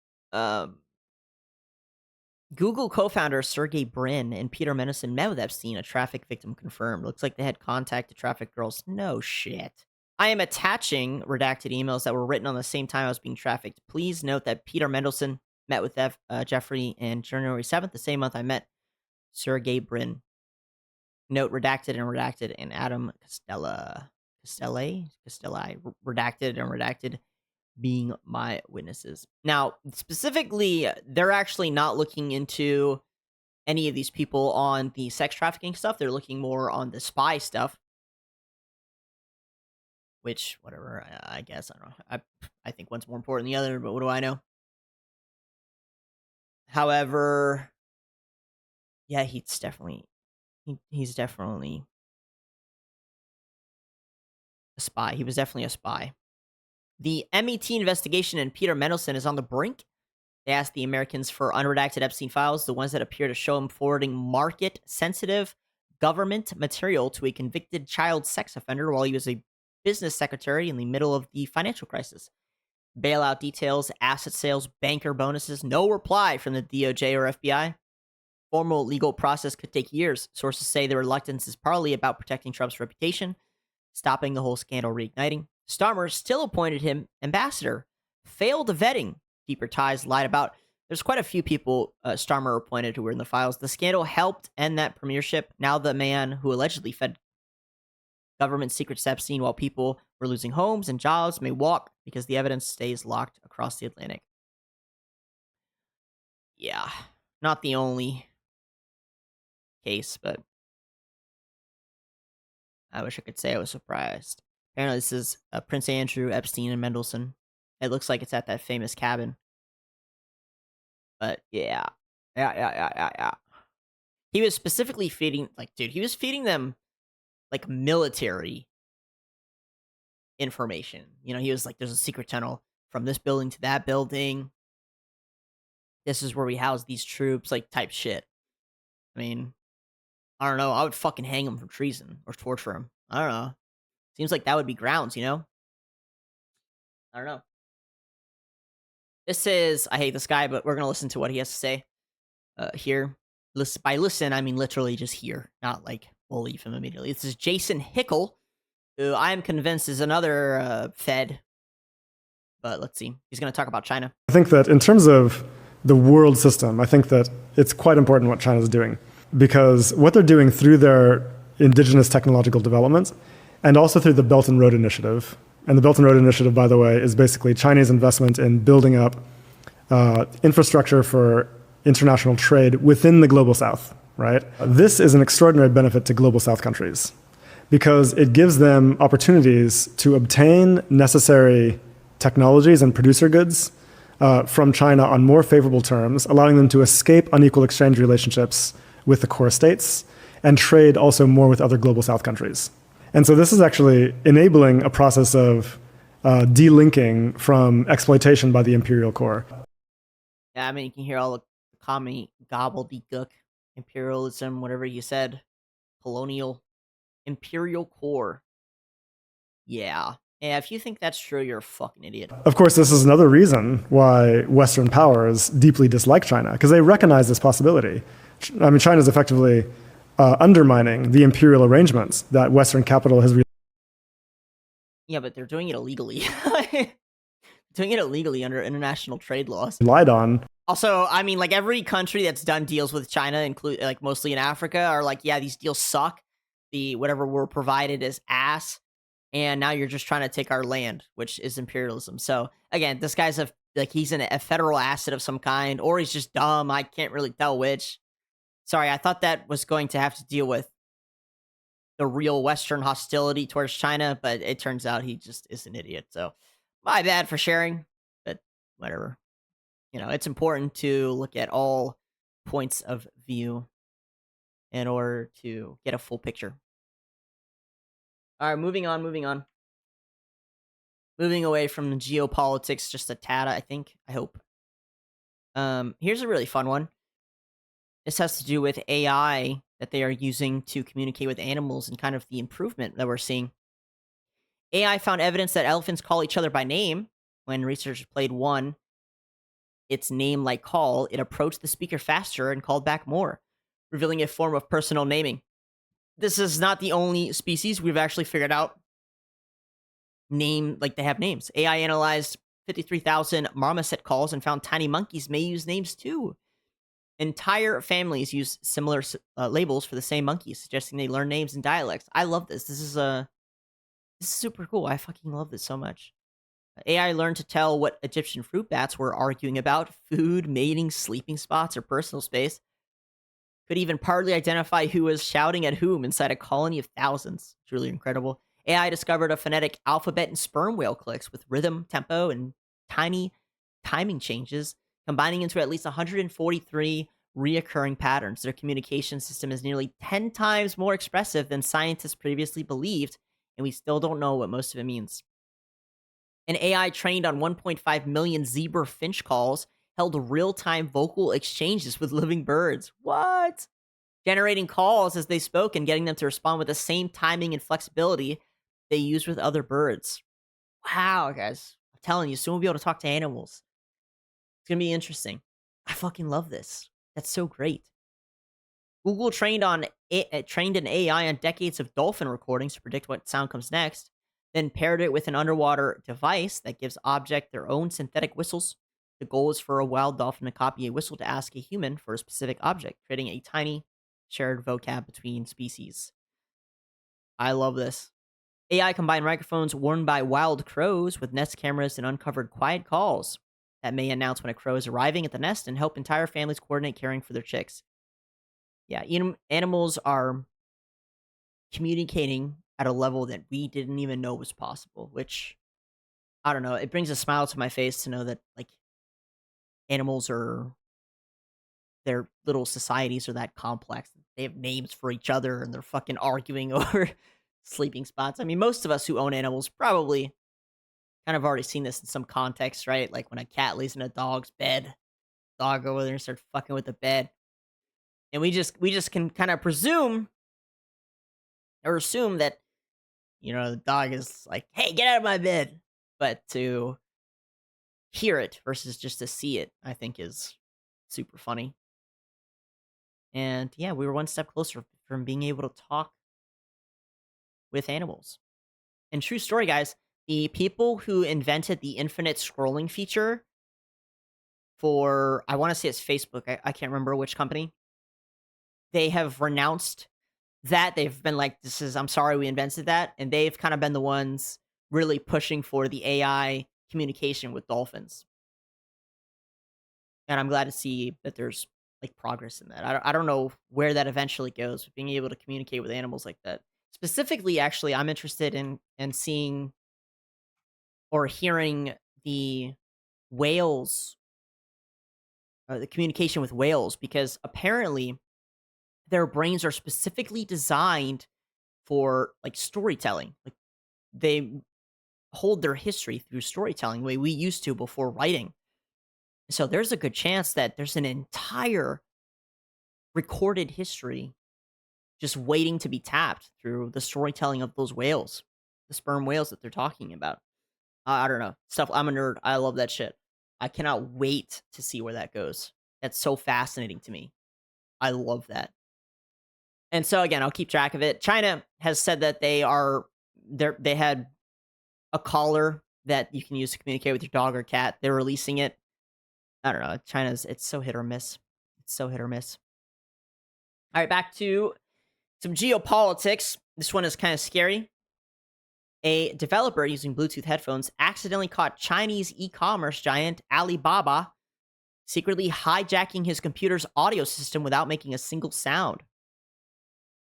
Google co-founder Sergey Brin and Peter Mendelsohn met with Epstein, a traffic victim confirmed. Looks like they had contact to traffic girls. No shit. I am attaching redacted emails that were written on the same time I was being trafficked. Please note that Peter Mendelsohn met with Jeffrey on January 7th, the same month I met Sergey Brin. Note redacted and redacted, and Adam Castelli, redacted and redacted, being my witnesses. Now, specifically, they're actually not looking into any of these people on the sex trafficking stuff. They're looking more on the spy stuff. Which, whatever, I guess, I don't know. I think one's more important than the other, but what do I know? However, yeah, he's definitely a spy. He was definitely a spy. The MET investigation and Peter Mendelsohn is on the brink. They asked the Americans for unredacted Epstein files, the ones that appear to show him forwarding market-sensitive government material to a convicted child sex offender while he was a business secretary in the middle of the financial crisis. Bailout details, asset sales, banker bonuses, no reply from the DOJ or FBI. Formal legal process could take years. Sources say the reluctance is partly about protecting Trump's reputation, stopping the whole scandal reigniting. Starmer still appointed him ambassador. Failed vetting. Deeper ties lied about. There's quite a few people Starmer appointed who were in the files. The scandal helped end that premiership. Now the man who allegedly fed government secrets to Epstein while people were losing homes and jobs may walk because the evidence stays locked across the Atlantic. Yeah, not the only case, but I wish I could say I was surprised. Apparently this is Prince Andrew, Epstein, and Mendelsohn. It looks like it's at that famous cabin. But yeah. He was specifically feeding, he was feeding them, military information. You know, he was like, there's a secret tunnel from this building to that building. This is where we house these troops, type shit. I mean, I don't know. I would fucking hang him for treason or torture him. I don't know. Seems like that would be grounds, you know? I don't know. This is, I hate this guy, but we're going to listen to what he has to say here. By listen, I mean literally just hear, not we'll leave him immediately. This is Jason Hickel, who I am convinced is another Fed. But let's see. He's going to talk about China. I think that in terms of the world system, I think that it's quite important what China's doing. because what they're doing through their indigenous technological development and also through the Belt and Road Initiative. And the Belt and Road Initiative, by the way, is basically Chinese investment in building up infrastructure for international trade within the Global South, right? This is an extraordinary benefit to Global South countries because it gives them opportunities to obtain necessary technologies and producer goods from China on more favorable terms, allowing them to escape unequal exchange relationships with the core states and trade also more with other Global South countries. And so this is actually enabling a process of delinking from exploitation by the imperial core. Yeah, I mean, you can hear all the commie gobbledygook, imperialism, whatever you said, colonial, imperial core. Yeah. Yeah, if you think that's true, you're a fucking idiot. Of course, this is another reason why Western powers deeply dislike China, because they recognize this possibility. I mean, China is effectively undermining the imperial arrangements that Western capital has. Yeah, but they're doing it illegally. Doing it illegally under international trade laws. Relied on. Also, I mean, like every country that's done deals with China, include like mostly in Africa, are like, yeah, these deals suck. The whatever we're provided is ass, and now you're just trying to take our land, which is imperialism. So again, this guy's he's a federal asset of some kind, or he's just dumb. I can't really tell which. Sorry, I thought that was going to have to deal with the real Western hostility towards China, but it turns out he just is an idiot. So my bad for sharing, but whatever. You know, it's important to look at all points of view in order to get a full picture. All right, moving on. Moving away from the geopolitics just a tad, I think. I hope. Here's a really fun one. This has to do with AI that they are using to communicate with animals and kind of the improvement that we're seeing. AI found evidence that elephants call each other by name. When researchers played its name-like call, it approached the speaker faster and called back more, revealing a form of personal naming. This is not the only species we've actually figured out they have names. AI analyzed 53,000 marmoset calls and found tiny monkeys may use names too. Entire families use similar labels for the same monkeys, suggesting they learn names and dialects. I love this. This is super cool. I fucking love this so much. AI learned to tell what Egyptian fruit bats were arguing about: food, mating, sleeping spots, or personal space. Could even partly identify who was shouting at whom inside a colony of thousands. Truly incredible. AI discovered a phonetic alphabet in sperm whale clicks with rhythm, tempo, and tiny timing changes, combining into at least 143 reoccurring patterns. Their communication system is nearly 10 times more expressive than scientists previously believed, and we still don't know what most of it means. An AI trained on 1.5 million zebra finch calls held real-time vocal exchanges with living birds. What? Generating calls as they spoke and getting them to respond with the same timing and flexibility they used with other birds. Wow, guys. I'm telling you, soon we'll be able to talk to animals. It's going to be interesting. I fucking love this. That's so great. Google trained an AI on decades of dolphin recordings to predict what sound comes next, then paired it with an underwater device that gives objects their own synthetic whistles. The goal is for a wild dolphin to copy a whistle to ask a human for a specific object, creating a tiny shared vocab between species. I love this. AI combined microphones worn by wild crows with Nest cameras and uncovered quiet calls that may announce when a crow is arriving at the nest and help entire families coordinate caring for their chicks. Yeah, animals are communicating at a level that we didn't even know was possible, which, I don't know, it brings a smile to my face to know that, like, animals their little societies are that complex. They have names for each other and they're fucking arguing over sleeping spots. I mean, most of us who own animals probably kind of already seen this in some context, right? Like when a cat lays in a dog's bed, dog go over there and start fucking with the bed. And we just can kind of presume that, you know, the dog is like, hey, get out of my bed. But to hear it versus just to see it, I think is super funny. And yeah, we were one step closer from being able to talk with animals. And true story, guys, the people who invented the infinite scrolling feature for, I want to say it's Facebook, I can't remember which company, they have renounced that. They've been like, I'm sorry we invented that. And they've kind of been the ones really pushing for the AI communication with dolphins. And I'm glad to see that there's like progress in that. I don't know where that eventually goes, but being able to communicate with animals like that. Specifically, actually, I'm interested in seeing or hearing the whales, the communication with whales, because apparently their brains are specifically designed for like storytelling. Like they hold their history through storytelling the way we used to before writing. So there's a good chance that there's an entire recorded history just waiting to be tapped through the storytelling of those whales, the sperm whales that they're talking about. I don't know. Stuff. I'm a nerd. I love that shit. I cannot wait to see where that goes. That's so fascinating to me. I love that. And so again, I'll keep track of it. China has said that they had a collar that you can use to communicate with your dog or cat. They're releasing it. I don't know. It's so hit or miss. It's so hit or miss. All right, back to some geopolitics. This one is kind of scary. A developer using Bluetooth headphones accidentally caught Chinese e-commerce giant Alibaba secretly hijacking his computer's audio system without making a single sound.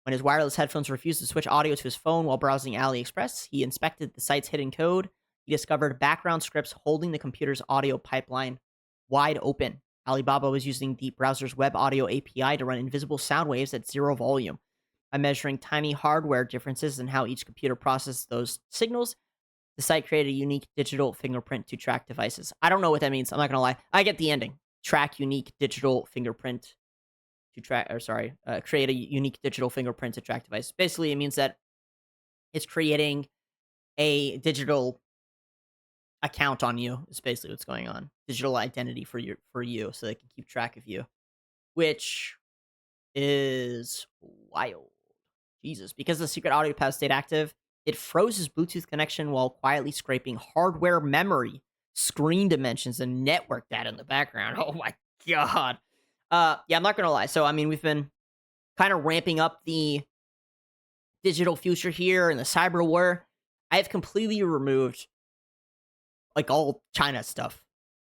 When his wireless headphones refused to switch audio to his phone while browsing AliExpress, he inspected the site's hidden code. He discovered background scripts holding the computer's audio pipeline wide open. Alibaba was using the browser's web audio API to run invisible sound waves at 0 volume. By measuring tiny hardware differences in how each computer processes those signals, the site created a unique digital fingerprint to track devices. I don't know what that means. I'm not going to lie. I get the ending. Track unique digital fingerprint to track, create a unique digital fingerprint to track devices. Basically, it means that it's creating a digital account on you. Is basically what's going on. Digital identity for you, so they can keep track of you, which is wild. Jesus, because the secret audio pad stayed active, it froze his Bluetooth connection while quietly scraping hardware memory, screen dimensions, and network data in the background. Oh my god. Yeah, I'm not gonna lie. So, I mean, we've been kind of ramping up the digital future here and the cyber war. I have completely removed like all China stuff.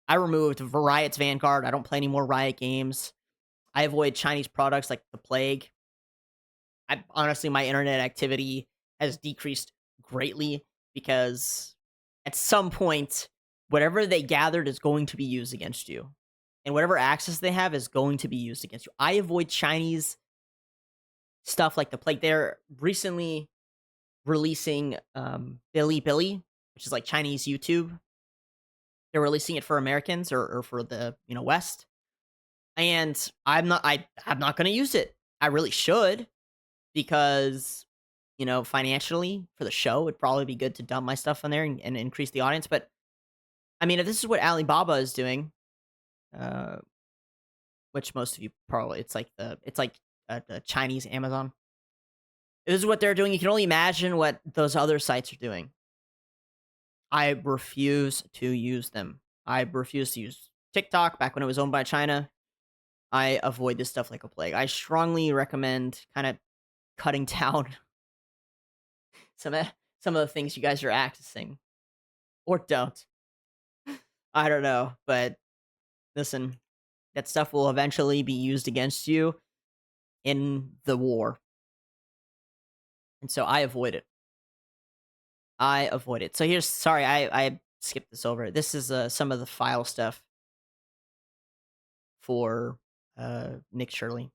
I removed Riot's Vanguard. I don't play any more Riot games. I avoid Chinese products like the plague. Honestly, my internet activity has decreased greatly because at some point, whatever they gathered is going to be used against you. And whatever access they have is going to be used against you. I avoid Chinese stuff like the plague. They're recently releasing Bilibili, which is like Chinese YouTube. They're releasing it for Americans or for the West. And I'm not going to use it. I really should. Because, financially for the show, it'd probably be good to dump my stuff on there and increase the audience. But, I mean, if this is what Alibaba is doing, which most of you probably, it's like the Chinese Amazon. If this is what they're doing, you can only imagine what those other sites are doing. I refuse to use them. I refuse to use TikTok back when it was owned by China. I avoid this stuff like a plague. I strongly recommend kind of cutting down some of the things you guys are accessing, or don't. I don't know, but listen, that stuff will eventually be used against you in the war, and so I avoid it. So here's, sorry, I skipped this over. This is some of the file stuff for Nick Shirley.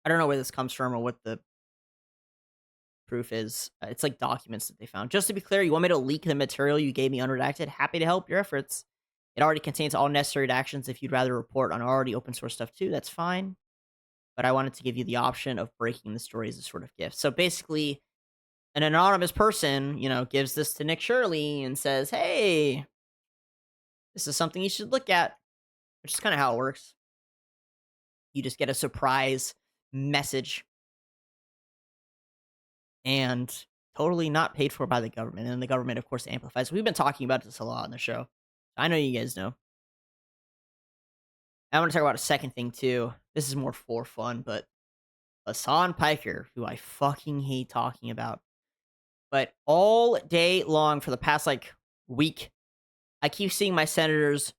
I don't know where this comes from or what the proof is. It's like documents that they found. Just to be clear, you want me to leak the material you gave me unredacted? Happy to help your efforts. It already contains all necessary actions. If you'd rather report on already open source stuff too, that's fine. But I wanted to give you the option of breaking the story as a sort of gift. So basically, an anonymous person, gives this to Nick Shirley and says, hey, this is something you should look at, which is kind of how it works. You just get a surprise message and totally not paid for by the government. And the government, of course, amplifies. We've been talking about this a lot on the show. I know you guys know. I want to talk about a second thing, too. this is more for fun, but Hassan Piker, who I fucking hate talking about, but all day long for the past like week, I keep seeing my senators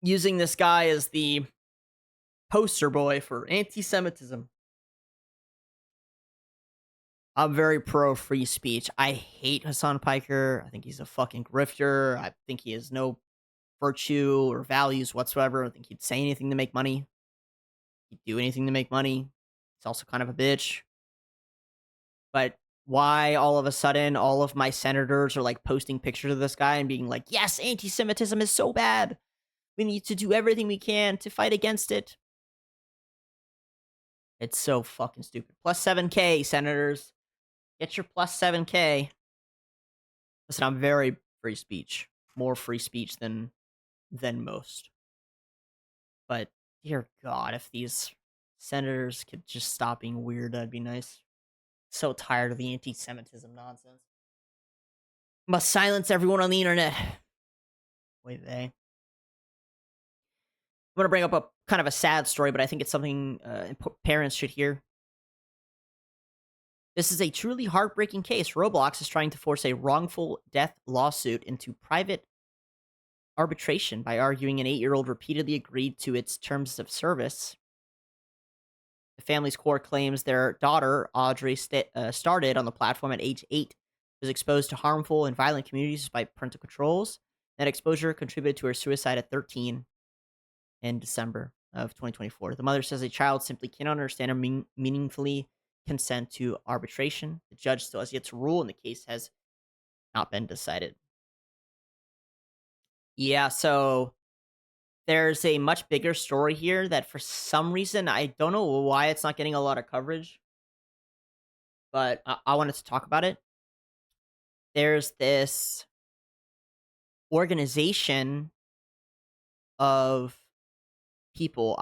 using this guy as the poster boy for anti-Semitism. I'm very pro free speech. I hate Hassan Piker. I think he's a fucking grifter. I think he has no virtue or values whatsoever. I think he'd say anything to make money. He'd do anything to make money. He's also kind of a bitch. But why all of a sudden all of my senators are like posting pictures of this guy and being like, yes, anti-Semitism is so bad. We need to do everything we can to fight against it. It's so fucking stupid. Plus 7K, senators. Get your plus 7K. Listen, I'm very free speech. More free speech than most. But dear God, if these senators could just stop being weird, that'd be nice. So tired of the anti-Semitism nonsense. Must silence everyone on the internet. Wait, they. I'm going to bring up a kind of a sad story, but I think it's something parents should hear. This is a truly heartbreaking case. Roblox is trying to force a wrongful death lawsuit into private arbitration by arguing an 8-year-old repeatedly agreed to its terms of service. The family's court claims their daughter, Audrey, started on the platform at age 8, was exposed to harmful and violent communities despite parental controls. That exposure contributed to her suicide at 13 in December of 2024. The mother says a child simply cannot understand or meaningfully consent to arbitration. The judge still has yet to rule, and the case has not been decided. Yeah, so there's a much bigger story here that for some reason, I don't know why it's not getting a lot of coverage, but I wanted to talk about it. There's this organization of people.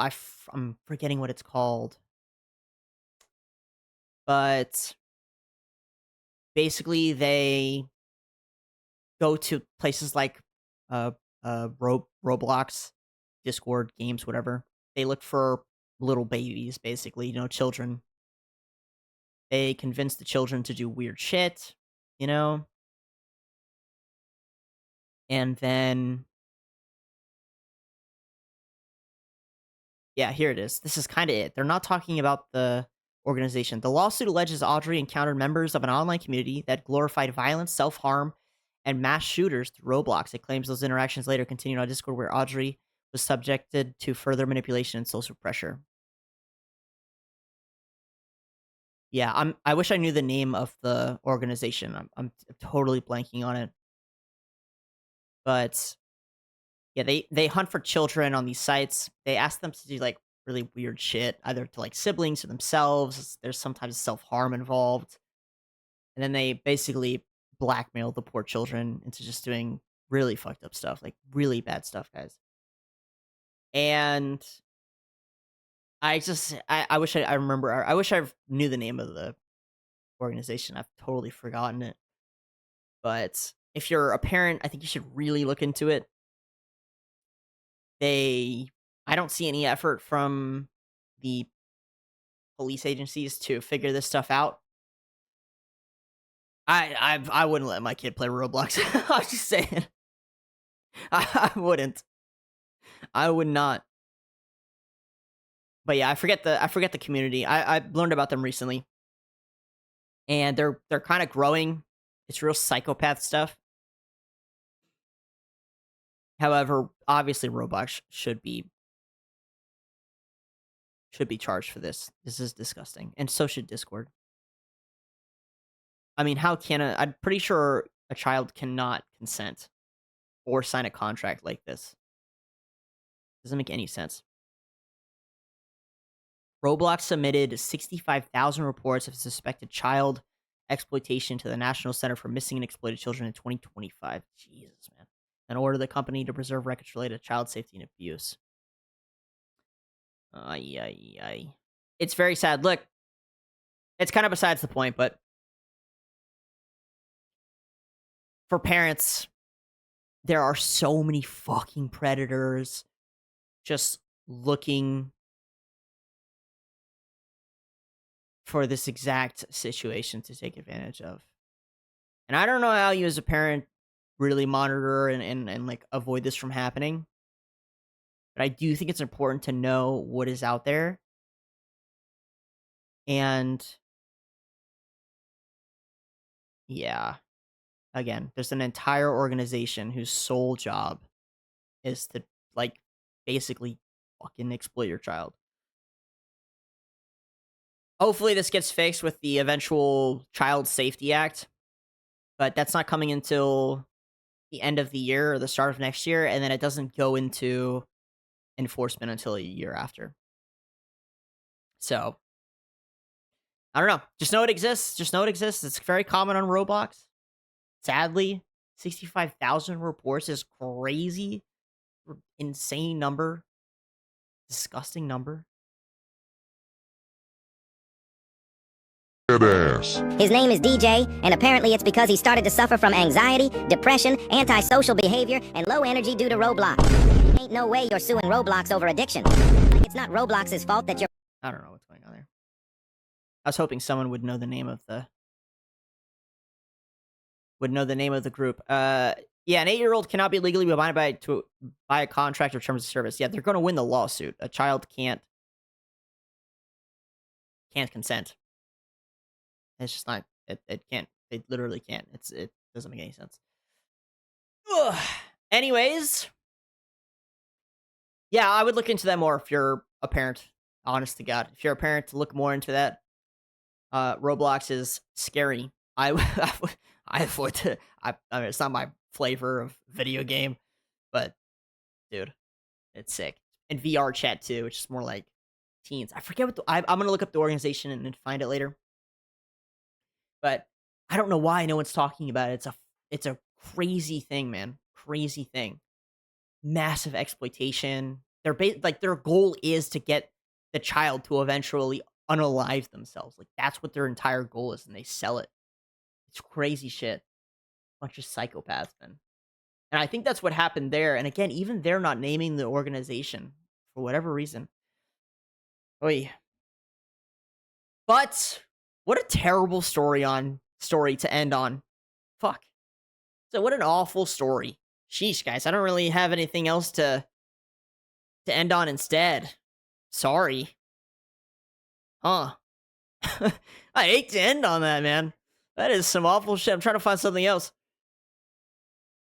I'm forgetting what it's called. But basically, they go to places like Roblox, Discord, games, whatever. They look for little babies, basically, children. They convince the children to do weird shit, And then... yeah, here it is. This is kind of it. They're not talking about the organization. The lawsuit alleges Audrey encountered members of an online community that glorified violence, self-harm, and mass shooters through Roblox. It claims those interactions later continued on Discord, where Audrey was subjected to further manipulation and social pressure. Yeah, I wish I knew the name of the organization. I'm totally blanking on it. But yeah, they hunt for children on these sites. They ask them to do like really weird shit, either to like siblings or themselves. There's sometimes self-harm involved. And then they basically blackmail the poor children into just doing really fucked up stuff, like really bad stuff, guys. And I wish I remember. I wish I knew the name of the organization. I've totally forgotten it. But if you're a parent, I think you should really look into it. I don't see any effort from the police agencies to figure this stuff out. I wouldn't let my kid play Roblox. I'm just saying. I wouldn't. I would not. But yeah, I forget the community. I learned about them recently. And they're kind of growing. It's real psychopath stuff. However, obviously Roblox should be charged for this. This is disgusting. And so should Discord. I mean, I'm pretty sure a child cannot consent or sign a contract like this. Doesn't make any sense. Roblox submitted 65,000 reports of suspected child exploitation to the National Center for Missing and Exploited Children in 2025. Jesus, man. In order for the company to preserve records related to child safety and abuse. It's very sad. Look, it's kind of besides the point, but for parents, there are so many fucking predators just looking for this exact situation to take advantage of. And I don't know how you as a parent really monitor and like avoid this from happening. But I do think it's important to know what is out there. And yeah, again, there's an entire organization whose sole job is to like basically fucking exploit your child. Hopefully this gets fixed with the eventual Child Safety Act, but that's not coming until the end of the year or the start of next year, and then it doesn't go into enforcement until a year after. So, I don't know. Just know it exists. Just know it exists. It's very common on Roblox. Sadly, 65,000 reports is crazy. Insane number. Disgusting number. His name is DJ, and apparently it's because he started to suffer from anxiety, depression, antisocial behavior, and low energy due to Roblox. Ain't no way you're suing Roblox over addiction. Like it's not Roblox's fault that you're... I don't know what's going on there. I was hoping someone would know the name of the... group. Yeah, an 8-year-old cannot be legally bound by a contract or terms of service. Yeah, they're going to win the lawsuit. A child can't consent. It's just not. It can't. It literally can't. It doesn't make any sense. Ugh. Anyways, yeah, I would look into that more if you're a parent. Honest to God, if you're a parent, look more into that. Roblox is scary. I mean, it's not my flavor of video game, but dude, it's sick. And VR chat too, which is more like teens. I forget what I'm gonna look up the organization and find it later. But I don't know why no one's talking about it. It's a crazy thing, man. Crazy thing. Massive exploitation. Their goal is to get the child to eventually unalive themselves. Like that's what their entire goal is, and they sell it. It's crazy shit. Bunch of psychopaths, man. And I think that's what happened there. And again, even they're not naming the organization for whatever reason. Oy. But what a terrible story to end on. Fuck. So what an awful story. Sheesh, guys. I don't really have anything else to end on instead. Sorry. Huh. I hate to end on that, man. That is some awful shit. I'm trying to find something else.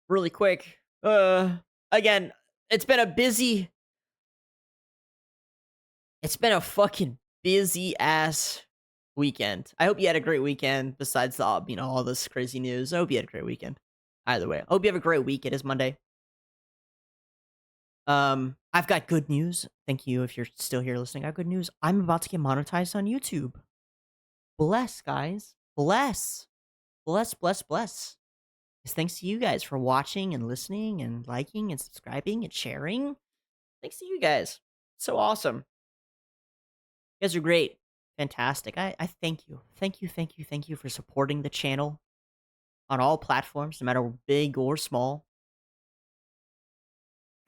Really quick. Again, it's been a fucking busy ass weekend. I hope you had a great weekend besides the, all this crazy news. I hope you had a great weekend. Either way. I hope you have a great week. It is Monday. I've got good news. Thank you if you're still here listening. I have good news. I'm about to get monetized on YouTube. Bless, guys. Bless. Bless, bless, bless. It's thanks to you guys for watching and listening and liking and subscribing and sharing. Thanks to you guys. So awesome. You guys are great. Fantastic. I thank you. Thank you for supporting the channel on all platforms, no matter big or small.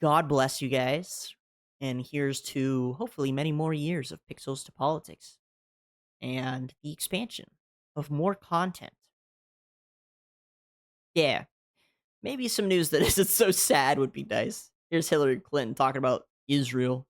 God bless you guys. And here's to hopefully many more years of Pixels to Politics and the expansion of more content. Yeah. Maybe some news that isn't so sad would be nice. Here's Hillary Clinton talking about Israel.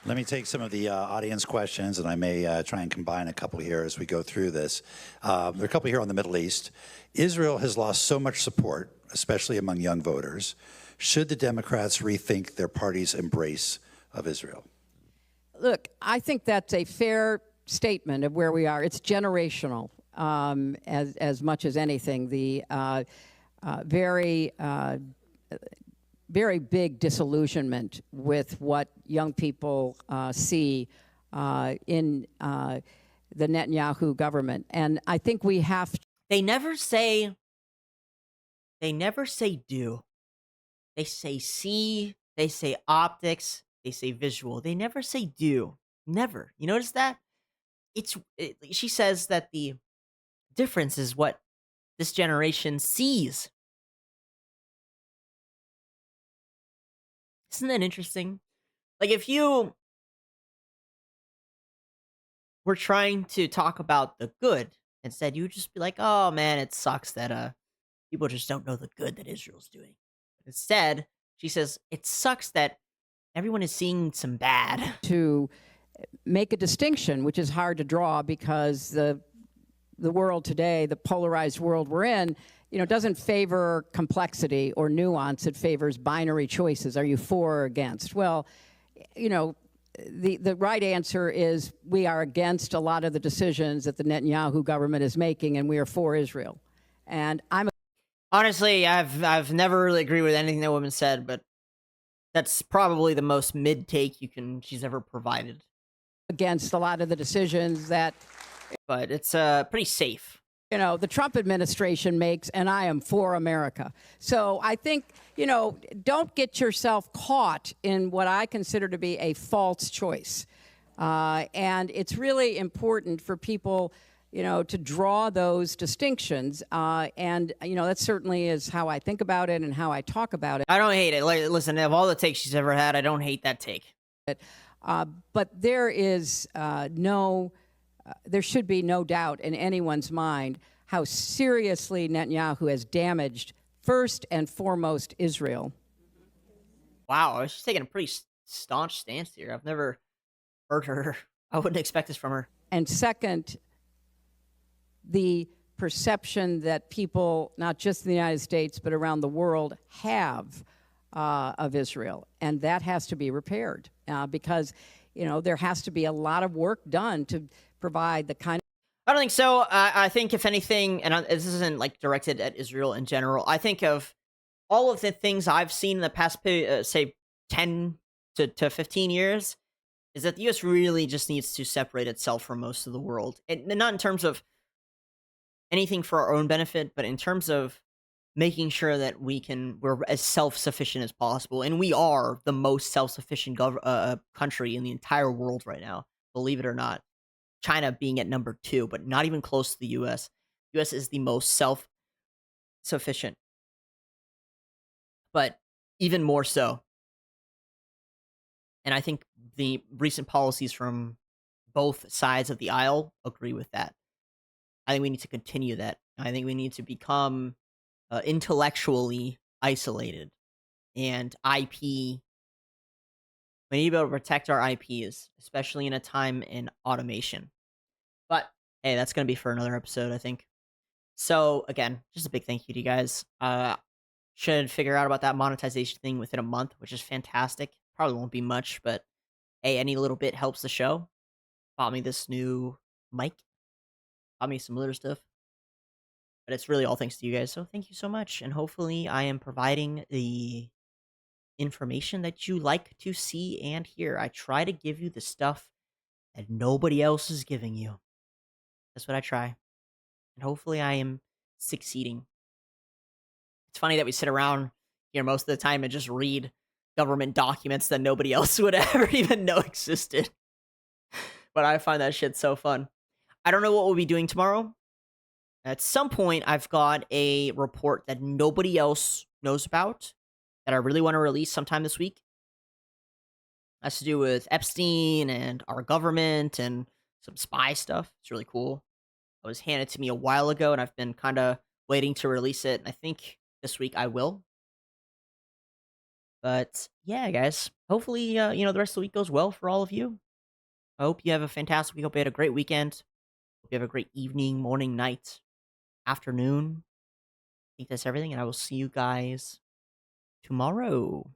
Let me take some of the audience questions, and I may try and combine a couple here as we go through this. There are a couple here on the Middle East. Israel has lost so much support, especially among young voters. Should the Democrats rethink their party's embrace of Israel? Look, I think that's a fair statement of where we are. It's generational as much as anything. The very big disillusionment with what young people see in the Netanyahu government. And I think we have to... They never say do. They say see, they say optics, they say visual. They never say do. Never. You notice that? She says that the difference is what this generation sees. Isn't that interesting? Like if you we're trying to talk about the good. Instead, you would just be like, oh man, it sucks that people just don't know the good that Israel's doing. Instead, she says, it sucks that everyone is seeing some bad. To make a distinction, which is hard to draw because the world today, the polarized world we're in, doesn't favor complexity or nuance. It favors binary choices. Are you for or against? Well, the right answer is we are against a lot of the decisions that the Netanyahu government is making, and we are for Israel. And honestly, I've never really agreed with anything that woman said, but that's probably the most mid take she's ever provided. Against a lot of the decisions that, but it's pretty safe. The Trump administration makes, and I am for America. So I think, don't get yourself caught in what I consider to be a false choice. And it's really important for people, to draw those distinctions. And that certainly is how I think about it and how I talk about it. I don't hate it. Listen, of all the takes she's ever had, I don't hate that take. But there is there should be no doubt in anyone's mind how seriously Netanyahu has damaged, first and foremost, Israel. Wow, she's taking a pretty staunch stance here. I've never heard her. I wouldn't expect this from her. And second, the perception that people, not just in the United States, but around the world, have of Israel. And that has to be repaired because, there has to be a lot of work done to provide the kind of... I don't think so. I think if anything, and this isn't directed at Israel in general, I think of all of the things I've seen in the past, say, 10 to 15 years, is that the U.S. really just needs to separate itself from most of the world. And not in terms of anything for our own benefit, but in terms of making sure that we're as self-sufficient as possible. And we are the most self-sufficient country in the entire world right now, believe it or not. China being at number 2, but not even close to the U.S. U.S. is the most self-sufficient. But even more so. And I think the recent policies from both sides of the aisle agree with that. I think we need to continue that. I think we need to become intellectually isolated. And IP, we need to be able to protect our IPs, especially in a time in automation. But, hey, that's going to be for another episode, I think. So, again, just a big thank you to you guys. Should figure out about that monetization thing within a month, which is fantastic. Probably won't be much, but, hey, any little bit helps the show. Bought me this new mic. Bought me some other stuff. But it's really all thanks to you guys, so thank you so much. And hopefully I am providing the information that you like to see and hear. I try to give you the stuff that nobody else is giving you. That's what I try. And hopefully I am succeeding. It's funny that we sit around here most of the time and just read government documents that nobody else would ever even know existed. But I find that shit so fun. I don't know what we'll be doing tomorrow. At some point, I've got a report that nobody else knows about that I really want to release sometime this week. It has to do with Epstein and our government and some spy stuff. It's really cool. It was handed to me a while ago, and I've been kind of waiting to release it. I think this week I will. But yeah, guys, hopefully, the rest of the week goes well for all of you. I hope you have a fantastic week. Hope you had a great weekend. Hope you have a great evening, morning, night, afternoon. I think that's everything, and I will see you guys tomorrow.